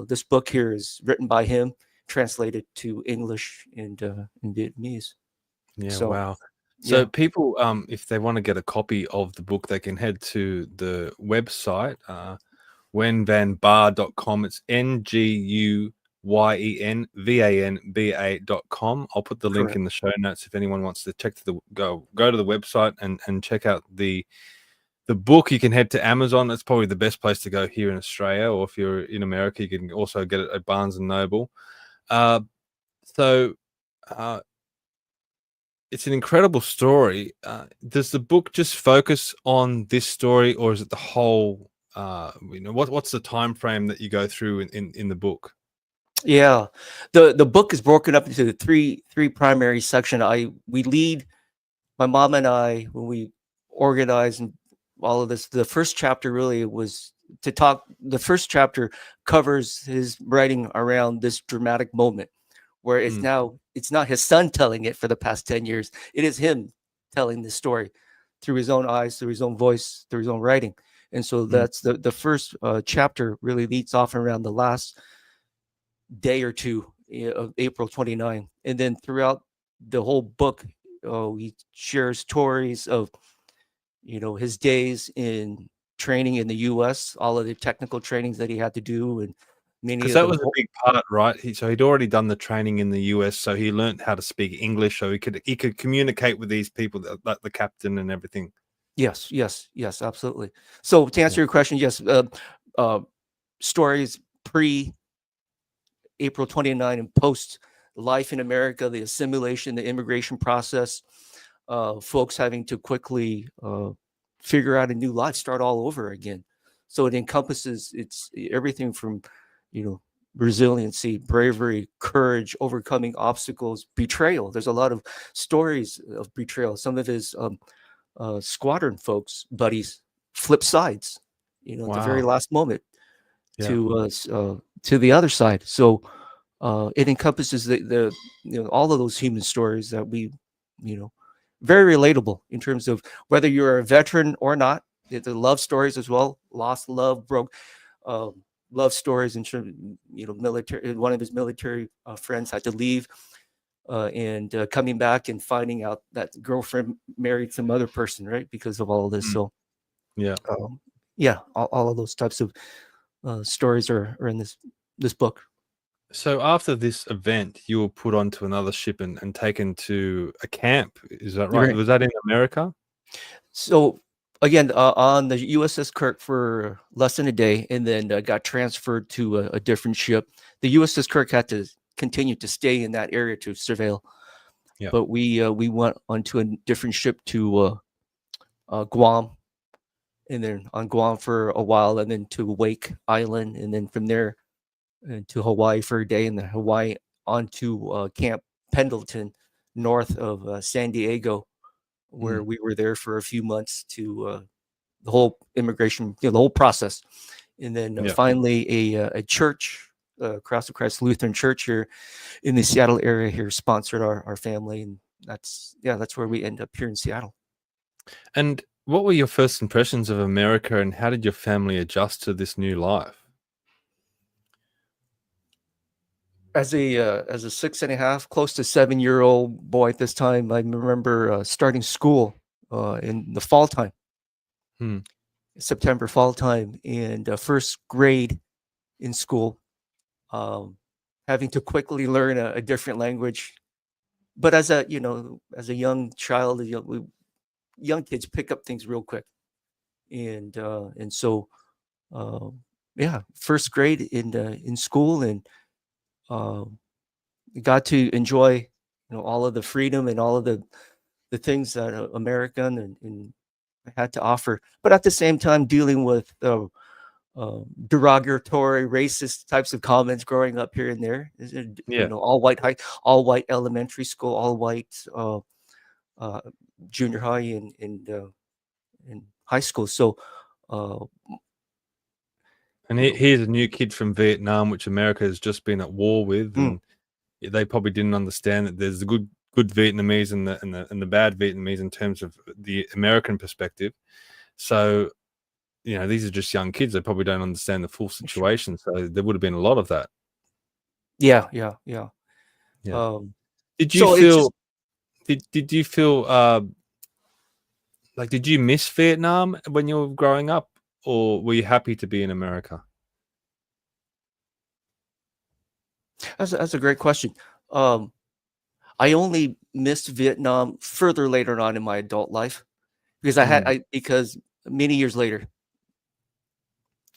This book here is written by him, translated to English and Vietnamese. Yeah, So, wow. So yeah. people, if they want to get a copy of the book, they can head to the website, nguyenvanba.com. It's NGUYENVANBA.com. I'll put the link Correct. in the show notes if anyone wants to check go to the website and check out the book. You can head to Amazon. That's probably the best place to go here in Australia, or if you're in America, you can also get it at Barnes and Noble. It's an incredible story. Does the book just focus on this story, or is it the whole? What's the time frame that you go through in the book? Yeah, the book is broken up into three primary sections. We lead, my mom and I, when we organize and all of this. The first chapter really was to talk. The first chapter covers his writing around this dramatic moment, where it's not his son telling it for the past 10 years. It is him telling the story through his own eyes, through his own voice, through his own writing. And so that's the first chapter really leads off around the last day or two of April 29. And then throughout the whole book, he shares stories of, his days in training in the U.S., all of the technical trainings that he had to do, and because that was a big part, right? He'd already done the training in the US, so he learned how to speak English, so he could communicate with these people, like the captain and everything. Yes, absolutely. So to answer your question, yes, stories pre April 29 and post life in America, the assimilation, the immigration process, folks having to quickly figure out a new life, start all over again. So it encompasses everything from resiliency, bravery, courage, overcoming obstacles, betrayal. There's a lot of stories of betrayal. Some of his squadron folks, buddies, flip sides, at the very last moment to the other side. So it encompasses the all of those human stories that we, very relatable in terms of whether you're a veteran or not. The love stories as well, lost love, broke. Love stories in terms of, military. One of his military friends had to leave, and coming back and finding out that girlfriend married some other person, right? Because of all of this. So, all of those types of stories are in this book. So after this event, you were put onto another ship and taken to a camp. Is that right? Was that in America? So again, on the USS Kirk for less than a day, and then got transferred to a different ship. The USS Kirk had to continue to stay in that area to surveil. Yeah. But we went onto a different ship to Guam, and then on Guam for a while, and then to Wake Island, and then from there to Hawaii for a day, and then Hawaii onto Camp Pendleton, north of San Diego, where we were there for a few months to the whole immigration, the whole process. And then finally a church, Cross of Christ Lutheran Church here in the Seattle area here sponsored our family. And that's where we end up here in Seattle. And what were your first impressions of America, and how did your family adjust to this new life? As a 6.5, close to 7-year-old boy at this time, I remember starting school in the fall time, September fall time, and first grade in school, having to quickly learn a different language. But as a young child, young kids pick up things real quick, and so first grade in school, and got to enjoy all of the freedom and all of the things that American and had to offer, but at the same time dealing with derogatory racist types of comments growing up here and there. All white elementary school, all white junior high and high school. So and here's a new kid from Vietnam, which America has just been at war with, and they probably didn't understand that there's the good Vietnamese and the bad Vietnamese in terms of the American perspective. So these are just young kids. They probably don't understand the full situation. So there would have been a lot of that. Yeah. Did you So it's feel? just, Did you feel like, did you miss Vietnam when you were growing up, or were you happy to be in America? that's a great question. I only missed Vietnam further later on in my adult life because because many years later,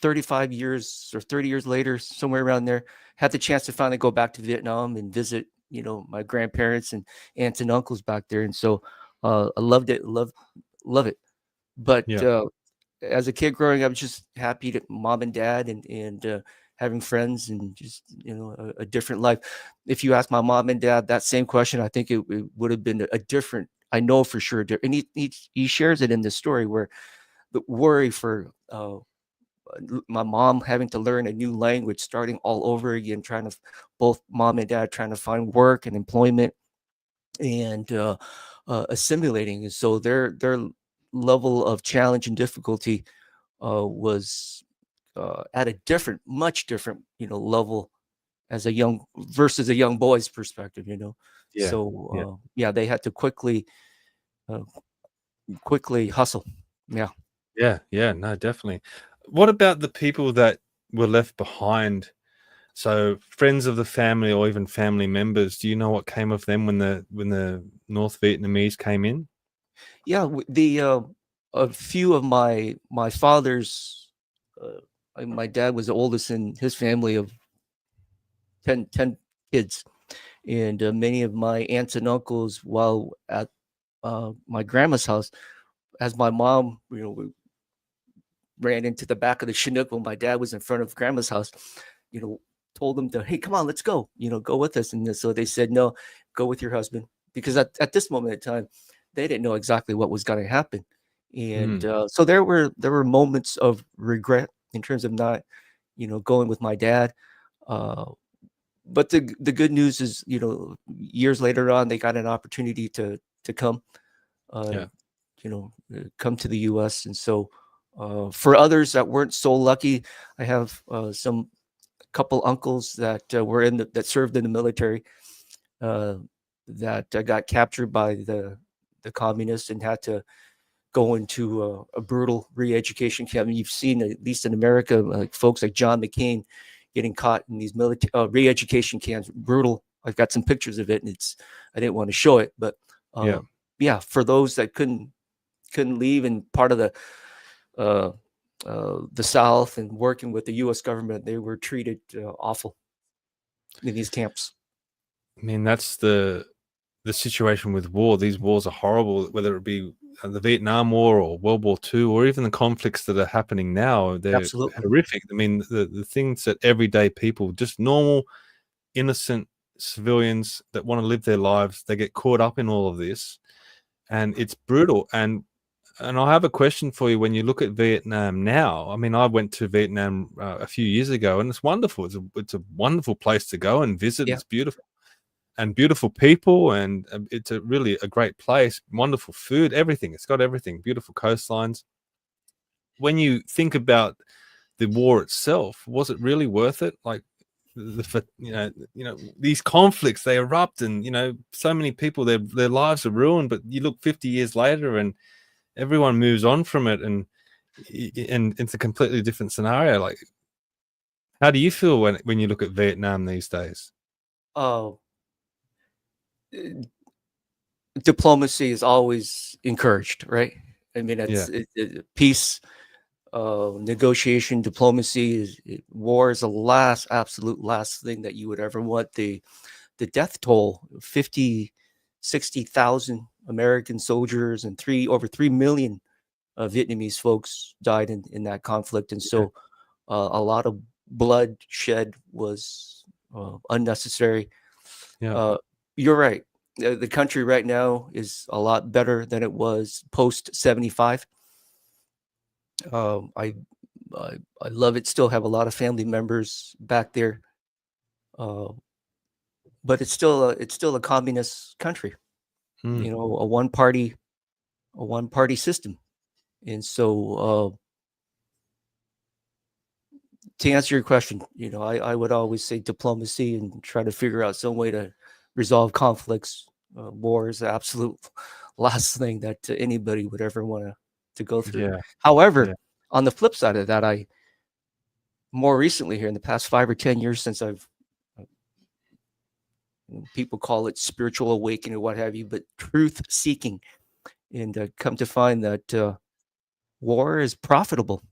35 years or 30 years later, somewhere around there, had the chance to finally go back to Vietnam and visit, my grandparents and aunts and uncles back there. And so I loved it, love it. But as a kid growing up, I was just happy to mom and dad and having friends and just, a different life. If you ask my mom and dad that same question, I think it would have been a different, I know for sure. And he shares it in the story where the worry for my mom having to learn a new language, starting all over again, trying to both mom and dad trying to find work and employment and assimilating. And so their level of challenge and difficulty was at a much different, level as a young versus a young boy's perspective, Yeah. So they had to quickly hustle. Yeah, no, definitely. What about the people that were left behind? So friends of the family or even family members, do you know what came of them when the North Vietnamese came in? Yeah, a few of my father's, my dad was the oldest in his family of 10 kids, and many of my aunts and uncles, while at my grandma's house, as my mom, we ran into the back of the chinook when my dad was in front of grandma's house, told them to, hey, come on, let's go, go with us. And so they said, no, go with your husband, because at this moment in time, they didn't know exactly what was going to happen. And so there were moments of regret in terms of not, going with my dad. But the good news is, years later on, they got an opportunity to come, come to the U.S. And so for others that weren't so lucky, I have some couple uncles that were that served in the military that got captured by the communists and had to go into a brutal re-education camp. I mean, you've seen, at least in America, like folks like John McCain getting caught in these military re-education camps. Brutal. I've got some pictures of it, and I didn't want to show it, but for those that couldn't leave and part of the South and working with the U.S. government, they were treated awful in these camps. I mean, that's the situation with war. These wars are horrible, whether it be the Vietnam War or World War II, or even the conflicts that are happening now. They're horrific. I mean, the things that everyday people, just normal, innocent civilians that want to live their lives, they get caught up in all of this, and it's brutal. And I have a question for you. When you look at Vietnam now, I mean, I went to Vietnam a few years ago, and it's wonderful. It's a wonderful place to go and visit. It's beautiful. And beautiful people, and it's really a great place. Wonderful food, everything. It's got everything. Beautiful coastlines. When you think about the war itself, was it really worth it? Like these conflicts, they erupt, and so many people, their lives are ruined. But you look 50 years later, and everyone moves on from it, and it's a completely different scenario. Like, how do you feel when you look at Vietnam these days? Diplomacy is always encouraged, right? I mean, peace, negotiation, diplomacy. War is the absolute last thing that you would ever want. The death toll, 60,000 American soldiers and over 3 million Vietnamese folks died in that conflict. And so a lot of blood shed was unnecessary. You're right. The country right now is a lot better than it was post 75. I love it. Still have a lot of family members back there, but it's still a communist country. A one party system, and so to answer your question, I would always say diplomacy and try to figure out some way to resolve conflicts. War is the absolute last thing that anybody would ever want to go through. Yeah. However, on the flip side of that, I more recently here in the past 5 or 10 years since I've people call it spiritual awakening or what have you, but truth seeking, and come to find that war is profitable.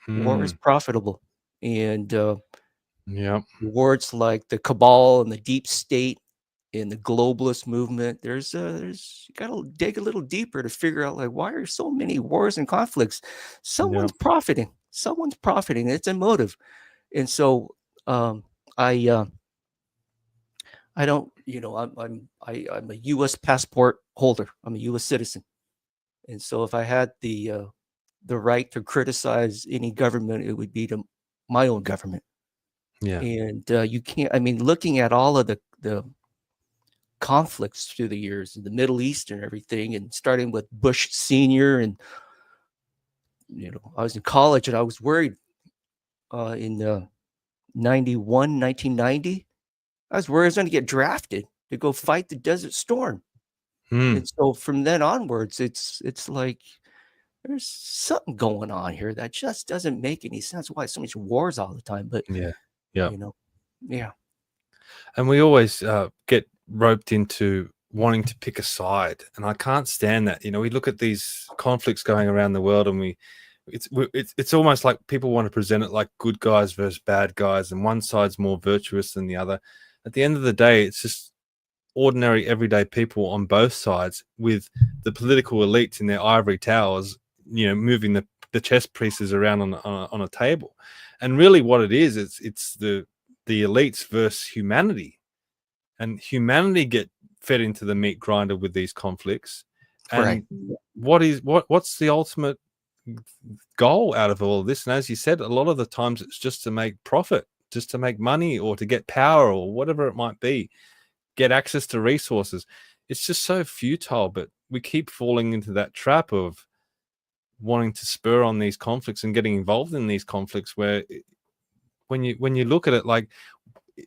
War is profitable, and words like the cabal and the deep state and the globalist movement, there's you got to dig a little deeper to figure out, like, why are so many wars and conflicts? Someone's profiting. Someone's profiting. It's a motive, and so I don't, I'm a U.S. passport holder. I'm a U.S. citizen, and so if I had the right to criticize any government, it would be to my own government. Yeah. And you can't. I mean, looking at all of the conflicts through the years in the Middle East and everything, and starting with Bush Senior, and I was in college and I was worried in 1990. I was worried I was going to get drafted to go fight the Desert Storm. And so from then onwards, it's like there's something going on here that just doesn't make any sense. Why so much wars all the time? But yeah. And we always get roped into wanting to pick a side, and I can't stand that. We look at these conflicts going around the world, and it's almost like people want to present it like good guys versus bad guys, and one side's more virtuous than the other. At the end of the day, it's just ordinary, everyday people on both sides, with the political elites in their ivory towers, moving the chess pieces around on a table. And really, what it is, it's the elites versus humanity, and humanity get fed into the meat grinder with these conflicts. And what's the ultimate goal out of all of this? And as you said, a lot of the times it's just to make profit, just to make money, or to get power, or whatever it might be, get access to resources. It's just so futile, but we keep falling into that trap of wanting to spur on these conflicts and getting involved in these conflicts, where when you look at it, like,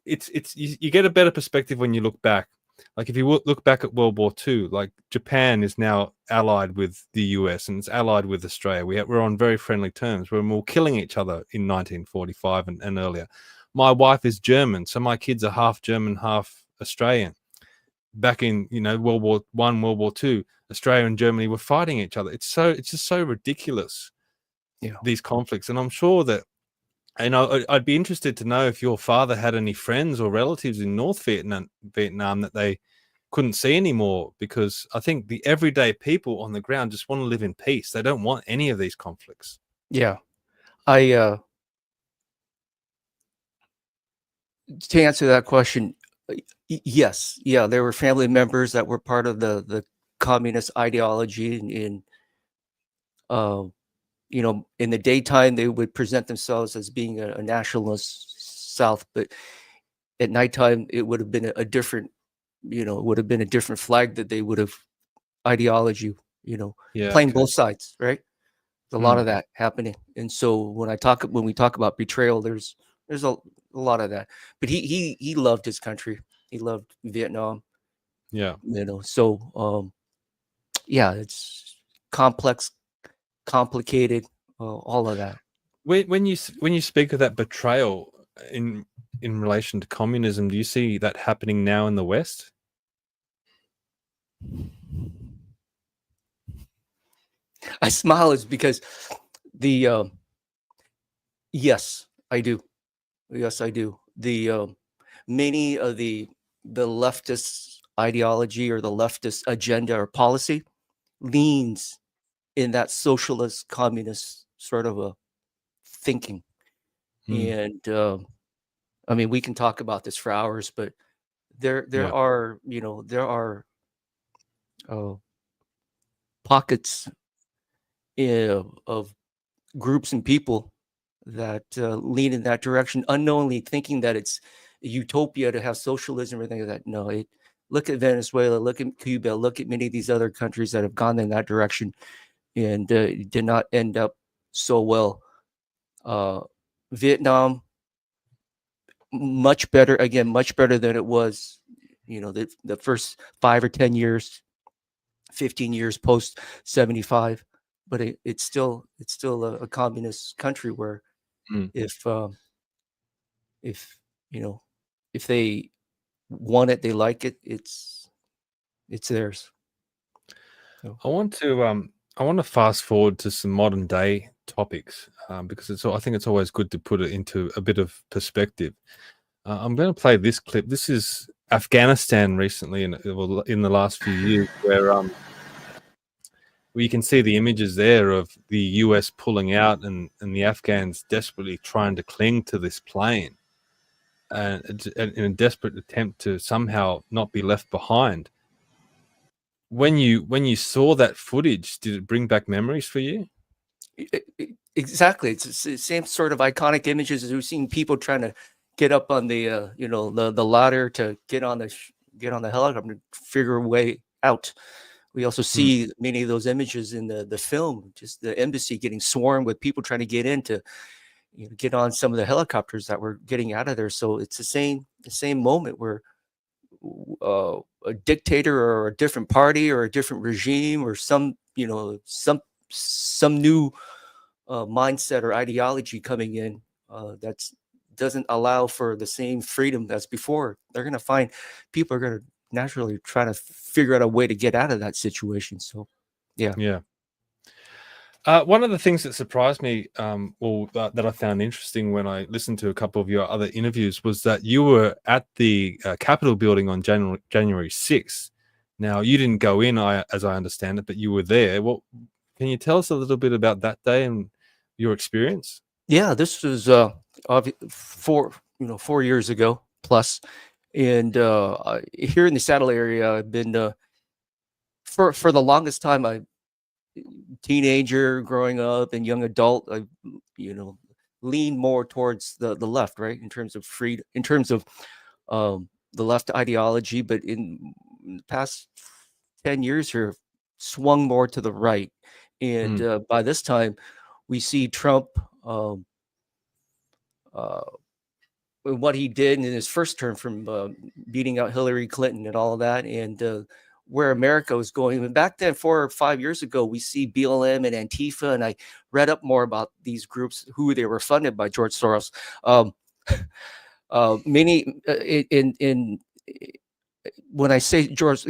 you get a better perspective when you look back. Like, if you look back at World War II, like, Japan is now allied with the US and it's allied with Australia. We're on very friendly terms. We're more killing each other in 1945 and earlier. My wife is German, so my kids are half German, half Australian. Back in World War I, World War II, Australia and Germany were fighting each other. It's just so ridiculous. These conflicts, and I'm sure that. And I'd be interested to know if your father had any friends or relatives in North Vietnam that they couldn't see anymore, because I think the everyday people on the ground just want to live in peace. They don't want any of these conflicts. Yeah. To answer that question, yes. Yeah, there were family members that were part of the communist ideology, and in the daytime, they would present themselves as being a nationalist South, but at nighttime, it would have been a different, it would have been a different flag that they would have ideology, playing both sides, right? There's a lot of that happening. And so when we talk about betrayal, there's a lot of that. But he loved his country. He loved Vietnam. Yeah. So it's complex, complicated, all of that. When you speak of that betrayal in relation to communism, do you see that happening now in the West? I smile is because yes, I do. Yes, I do. The many of the leftist ideology or the leftist agenda or policy leans in that socialist communist sort of a thinking. And I mean, we can talk about this for hours, but there are pockets of groups and people that lean in that direction, unknowingly thinking that it's a utopia to have socialism or anything like that. No, look at Venezuela, look at Cuba, look at many of these other countries that have gone in that direction and did not end up so well Vietnam, much better, again, much better than it was, the first 5 or 10 years, 15 years post 75. But it's still a communist country where if if they want it, they like it, it's theirs. So. I want to fast forward to some modern day topics because I think it's always good to put it into a bit of perspective. I'm going to play this clip. This is Afghanistan recently in the last few years, where you can see the images there of the US pulling out and the Afghans desperately trying to cling to this plane and in a desperate attempt to somehow not be left behind. When you saw that footage, did it bring back memories for you? Exactly. It's the same sort of iconic images as we've seen people trying to get up on the the ladder to get on the helicopter and figure a way out. We also see many of those images in the film, just the embassy getting swarmed with people trying to get in to get on some of the helicopters that were getting out of there. So it's the same moment where a dictator or a different party or a different regime or some new mindset or ideology coming in that doesn't allow for the same freedom as before. They're going to find people are going to naturally try to figure out a way to get out of that situation. So yeah. One of the things that surprised me, that I found interesting when I listened to a couple of your other interviews, was that you were at the Capitol building on January 6th. Now, you didn't go in, as I understand it, but you were there. Can you tell us a little bit about that day and your experience? Yeah, this was 4 years ago plus, and here in the Saddle area, I've been for the longest time. Teenager growing up and young adult, I lean more towards the left, right, in terms of freedom, in terms of the left ideology. But in the past 10 years here, swung more to the right. And by this time, we see Trump, what he did in his first term, from beating out Hillary Clinton and all of that, and where America was going. And back then, 4 or 5 years ago, we see BLM and Antifa, and I read up more about these groups, who they were funded by George Soros. Many when I say George,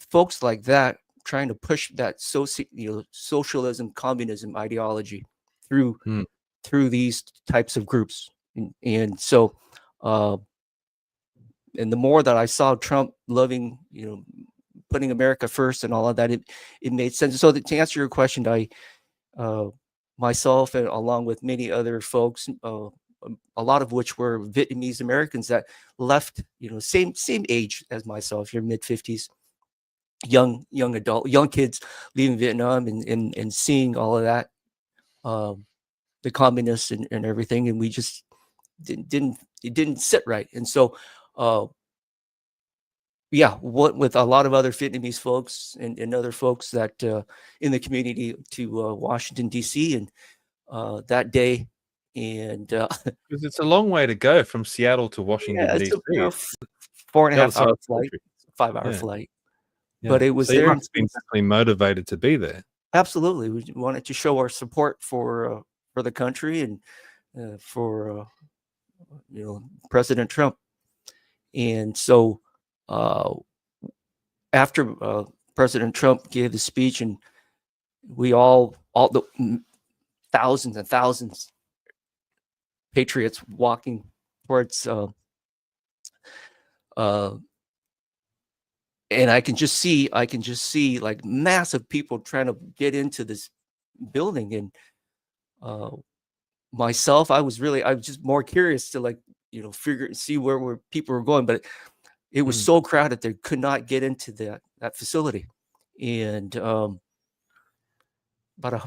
folks like that trying to push that socialism, communism ideology through these types of groups, and so. And the more that I saw Trump loving, putting America first and all of that, it made sense. So to answer your question, I myself, and along with many other folks, a lot of which were Vietnamese Americans that left, same age as myself, your mid-50s, young kids leaving Vietnam and seeing all of that, the communists and everything, and we just it didn't sit right. And so with a lot of other Vietnamese folks and other folks that in the community to Washington DC, and that day, and because it's a long way to go from Seattle to Washington DC. It's a 4.5 hour flight, 5 hour flight. Yeah. But it was so there. You must have been definitely motivated to be there. Absolutely, we wanted to show our support for the country and for President Trump. And so after President Trump gave the speech, and we all the thousands and thousands patriots walking towards and I can just see like massive people trying to get into this building. And myself, I was just more curious to see where people were going, but it was so crowded they could not get into that facility. And about I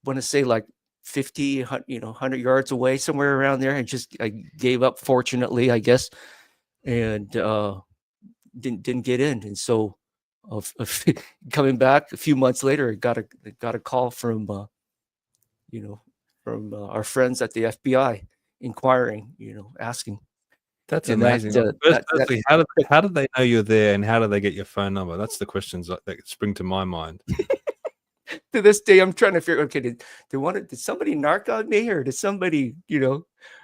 want to say like 50, 100 yards away, somewhere around there, I gave up, fortunately, I guess, and didn't get in. And so coming back a few months later, I got a call from from our friends at the FBI, inquiring, asking. That's And amazing. Firstly, how did they know you're there, and how did they get your phone number? That's the questions that spring to my mind. To this day, I'm trying to figure. Okay, did somebody narc on me, or did somebody,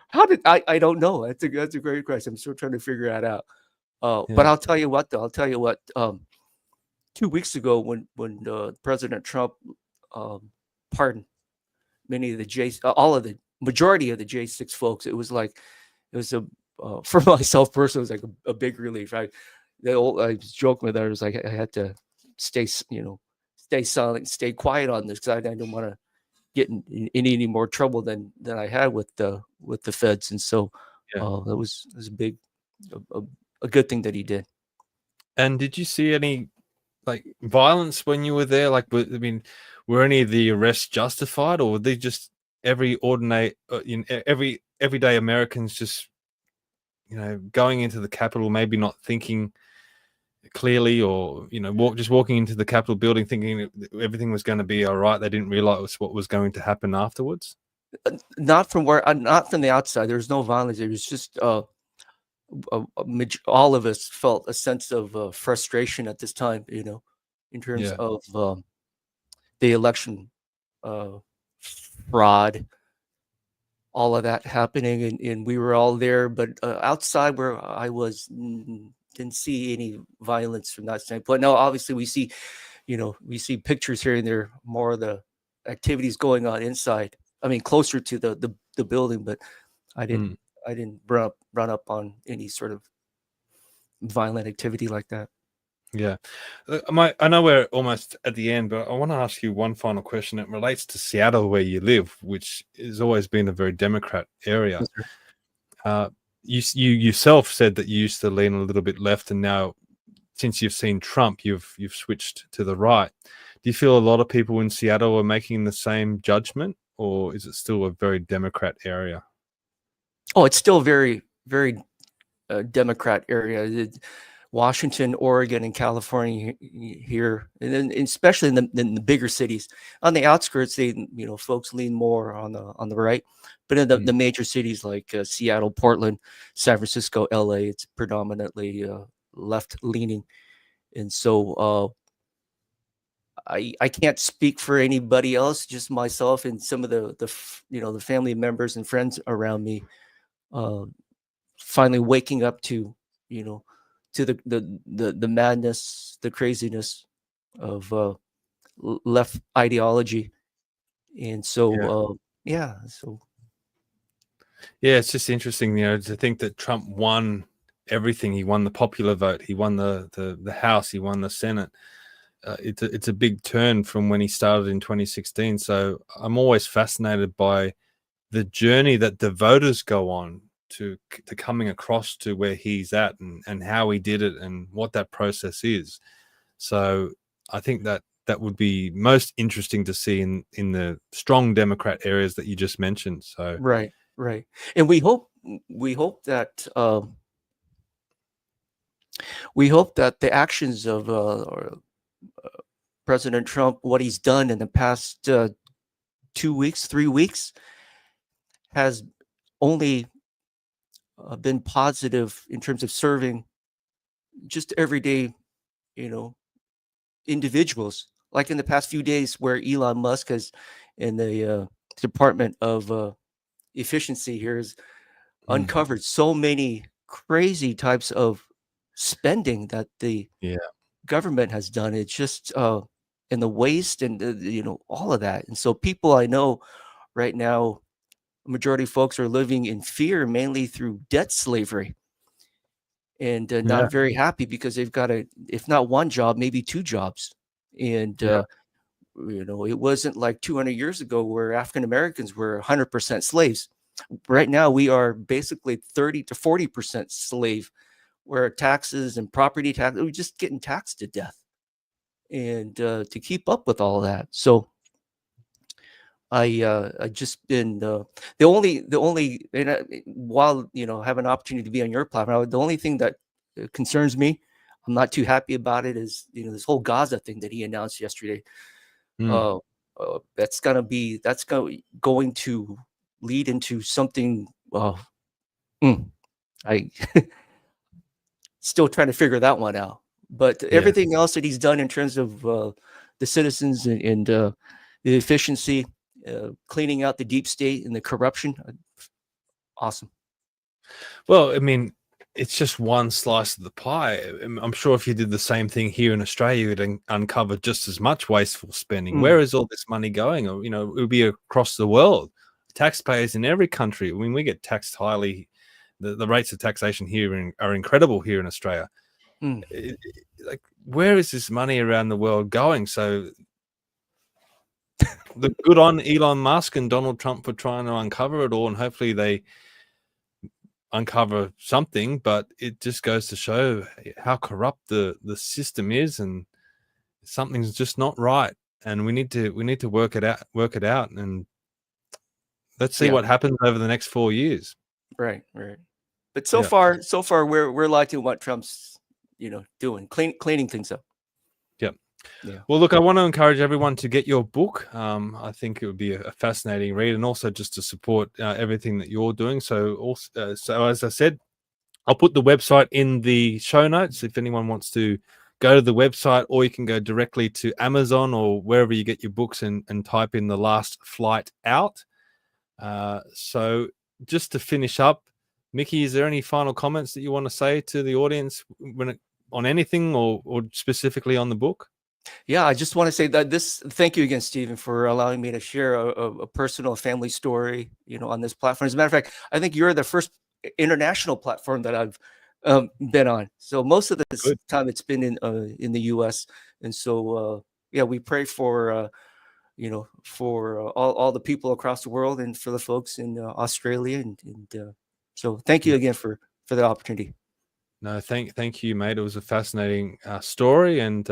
how did I don't know. That's a great question. I'm still trying to figure that out. But I'll tell you what, though. 2 weeks ago, when President Trump pardoned many of the majority of the J6 folks, it was for myself personally, it was like a big relief. I was joking with her. I was like, I had to stay silent, stay quiet on this, because I didn't want to get in any more trouble than I had with the feds. And so that was a good thing that he did. And did you see any violence when you were there? Were any of the arrests justified, or were they just everyday Americans just going into the Capitol, maybe not thinking clearly, or just walking into the Capitol building thinking everything was going to be all right? They didn't realize what was going to happen afterwards. Not from the outside. There was no violence. It was just all of us felt a sense of frustration at this time, in terms of the election fraud, all of that happening, and we were all there. But outside where I was, didn't see any violence from that standpoint. Now, obviously, we see pictures here and there, more of the activities going on inside. I mean, closer to the building, but I didn't run up on any sort of violent activity like that. Yeah. I know we're almost at the end, but I want to ask you one final question. It relates to Seattle, where you live, which has always been a very Democrat area. You yourself said that you used to lean a little bit left, and now, since you've seen Trump, you've switched to the right. Do you feel a lot of people in Seattle are making the same judgment, or is it still a very Democrat area? Oh, it's still very, very Democrat area. Washington, Oregon, and California here, and then especially in the bigger cities. On the outskirts, folks lean more on the right, but in the major cities like Seattle, Portland, San Francisco, LA, it's predominantly left leaning. And so I can't speak for anybody else, just myself and some of the family members and friends around me finally waking up to the madness, the craziness of left ideology. And so it's just interesting, to think that Trump won everything. He won the popular vote, he won the House, he won the Senate. It's a big turn from when he started in 2016. So I'm always fascinated by the journey that the voters go on to coming across to where he's at, and how he did it, and what that process is. So I think that would be most interesting to see in the strong Democrat areas that you just mentioned. So right, and we hope that the actions of President Trump, what he's done in the past 2 weeks, 3 weeks, has only been positive in terms of serving just everyday, individuals. Like in the past few days, where Elon Musk has, in the Department of Efficiency here, has uncovered so many crazy types of spending that the government has done. It's just and the waste and all of that. And so people I know right now, majority of folks are living in fear, mainly through debt slavery, and not very happy because they've got if not one job, maybe 2 jobs. And it wasn't like 200 years ago where African Americans were 100% slaves. Right now we are basically 30 to 40% slave, where taxes and property tax, we're just getting taxed to death, and to keep up with all that. So I just been the only and while have an opportunity to be on your platform, the only thing that concerns me, I'm not too happy about it, is this whole Gaza thing that he announced yesterday. That's going to lead into something well, I still trying to figure that one out. But everything else that he's done in terms of the citizens and the efficiency, cleaning out the deep state and the corruption, awesome. Well, I mean, it's just one slice of the pie. I'm sure if you did the same thing here in Australia, you'd uncover just as much wasteful spending. Where is all this money going? Or, it would be across the world. Taxpayers in every country. I mean, we get taxed highly. The rates of taxation here are incredible here in Australia. Like, where is this money around the world going? So the good on Elon Musk and Donald Trump for trying to uncover it all, and hopefully they uncover something, but it just goes to show how corrupt the system is, and something's just not right, and we need to work it out, and let's see what happens over the next 4 years. Right. But so far we're liking what Trump's doing, cleaning things up. Yeah. Well, look, I want to encourage everyone to get your book. I think it would be a fascinating read, and also just to support everything that you're doing. So as I said, I'll put the website in the show notes if anyone wants to go to the website, or you can go directly to Amazon or wherever you get your books and type in The Last Flight Out. So just to finish up, Miki, is there any final comments that you want to say to the audience on anything or specifically on the book? Yeah, I just want to say that thank you again, Stephen, for allowing me to share a personal family story, on this platform. As a matter of fact, I think you're the first international platform that I've been on. So most of this time it's been in the US. And so, we pray for, for all the people across the world and for the folks in Australia. And so thank you again for the opportunity. No, thank you, mate. It was a fascinating story, and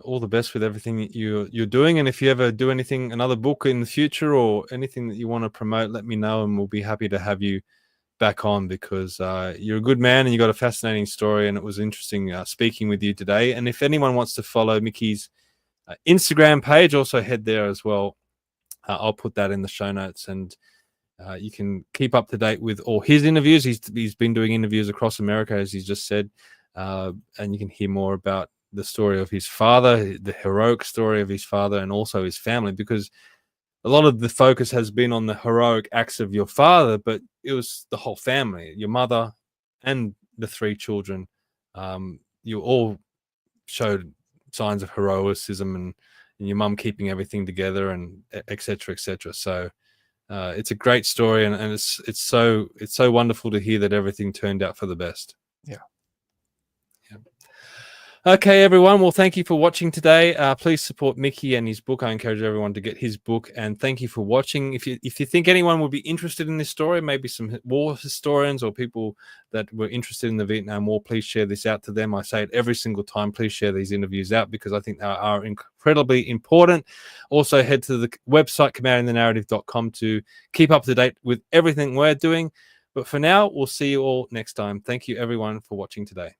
all the best with everything that you're doing. And if you ever do another book in the future or anything that you want to promote, let me know, and we'll be happy to have you back on, because you're a good man and you got a fascinating story, and it was interesting speaking with you today. And if anyone wants to follow Miki's Instagram page, also head there as well. I'll put that in the show notes, and you can keep up to date with all his interviews. He's been doing interviews across America, as he just said, and you can hear more about the story of his father, the heroic story of his father, and also his family, because a lot of the focus has been on the heroic acts of your father, but it was the whole family, your mother and the 3 children. You all showed signs of heroism, and your mum keeping everything together, and et cetera, et cetera. So it's a great story, and it's so wonderful to hear that everything turned out for the best. Yeah. Okay, everyone. Well, thank you for watching today. Please support Miki and his book. I encourage everyone to get his book, and thank you for watching. If you think anyone would be interested in this story, maybe some war historians or people that were interested in the Vietnam War, please share this out to them. I say it every single time. Please share these interviews out, because I think they are incredibly important. Also, head to the website, commandeered.com, to keep up to date with everything we're doing. But for now, we'll see you all next time. Thank you, everyone, for watching today.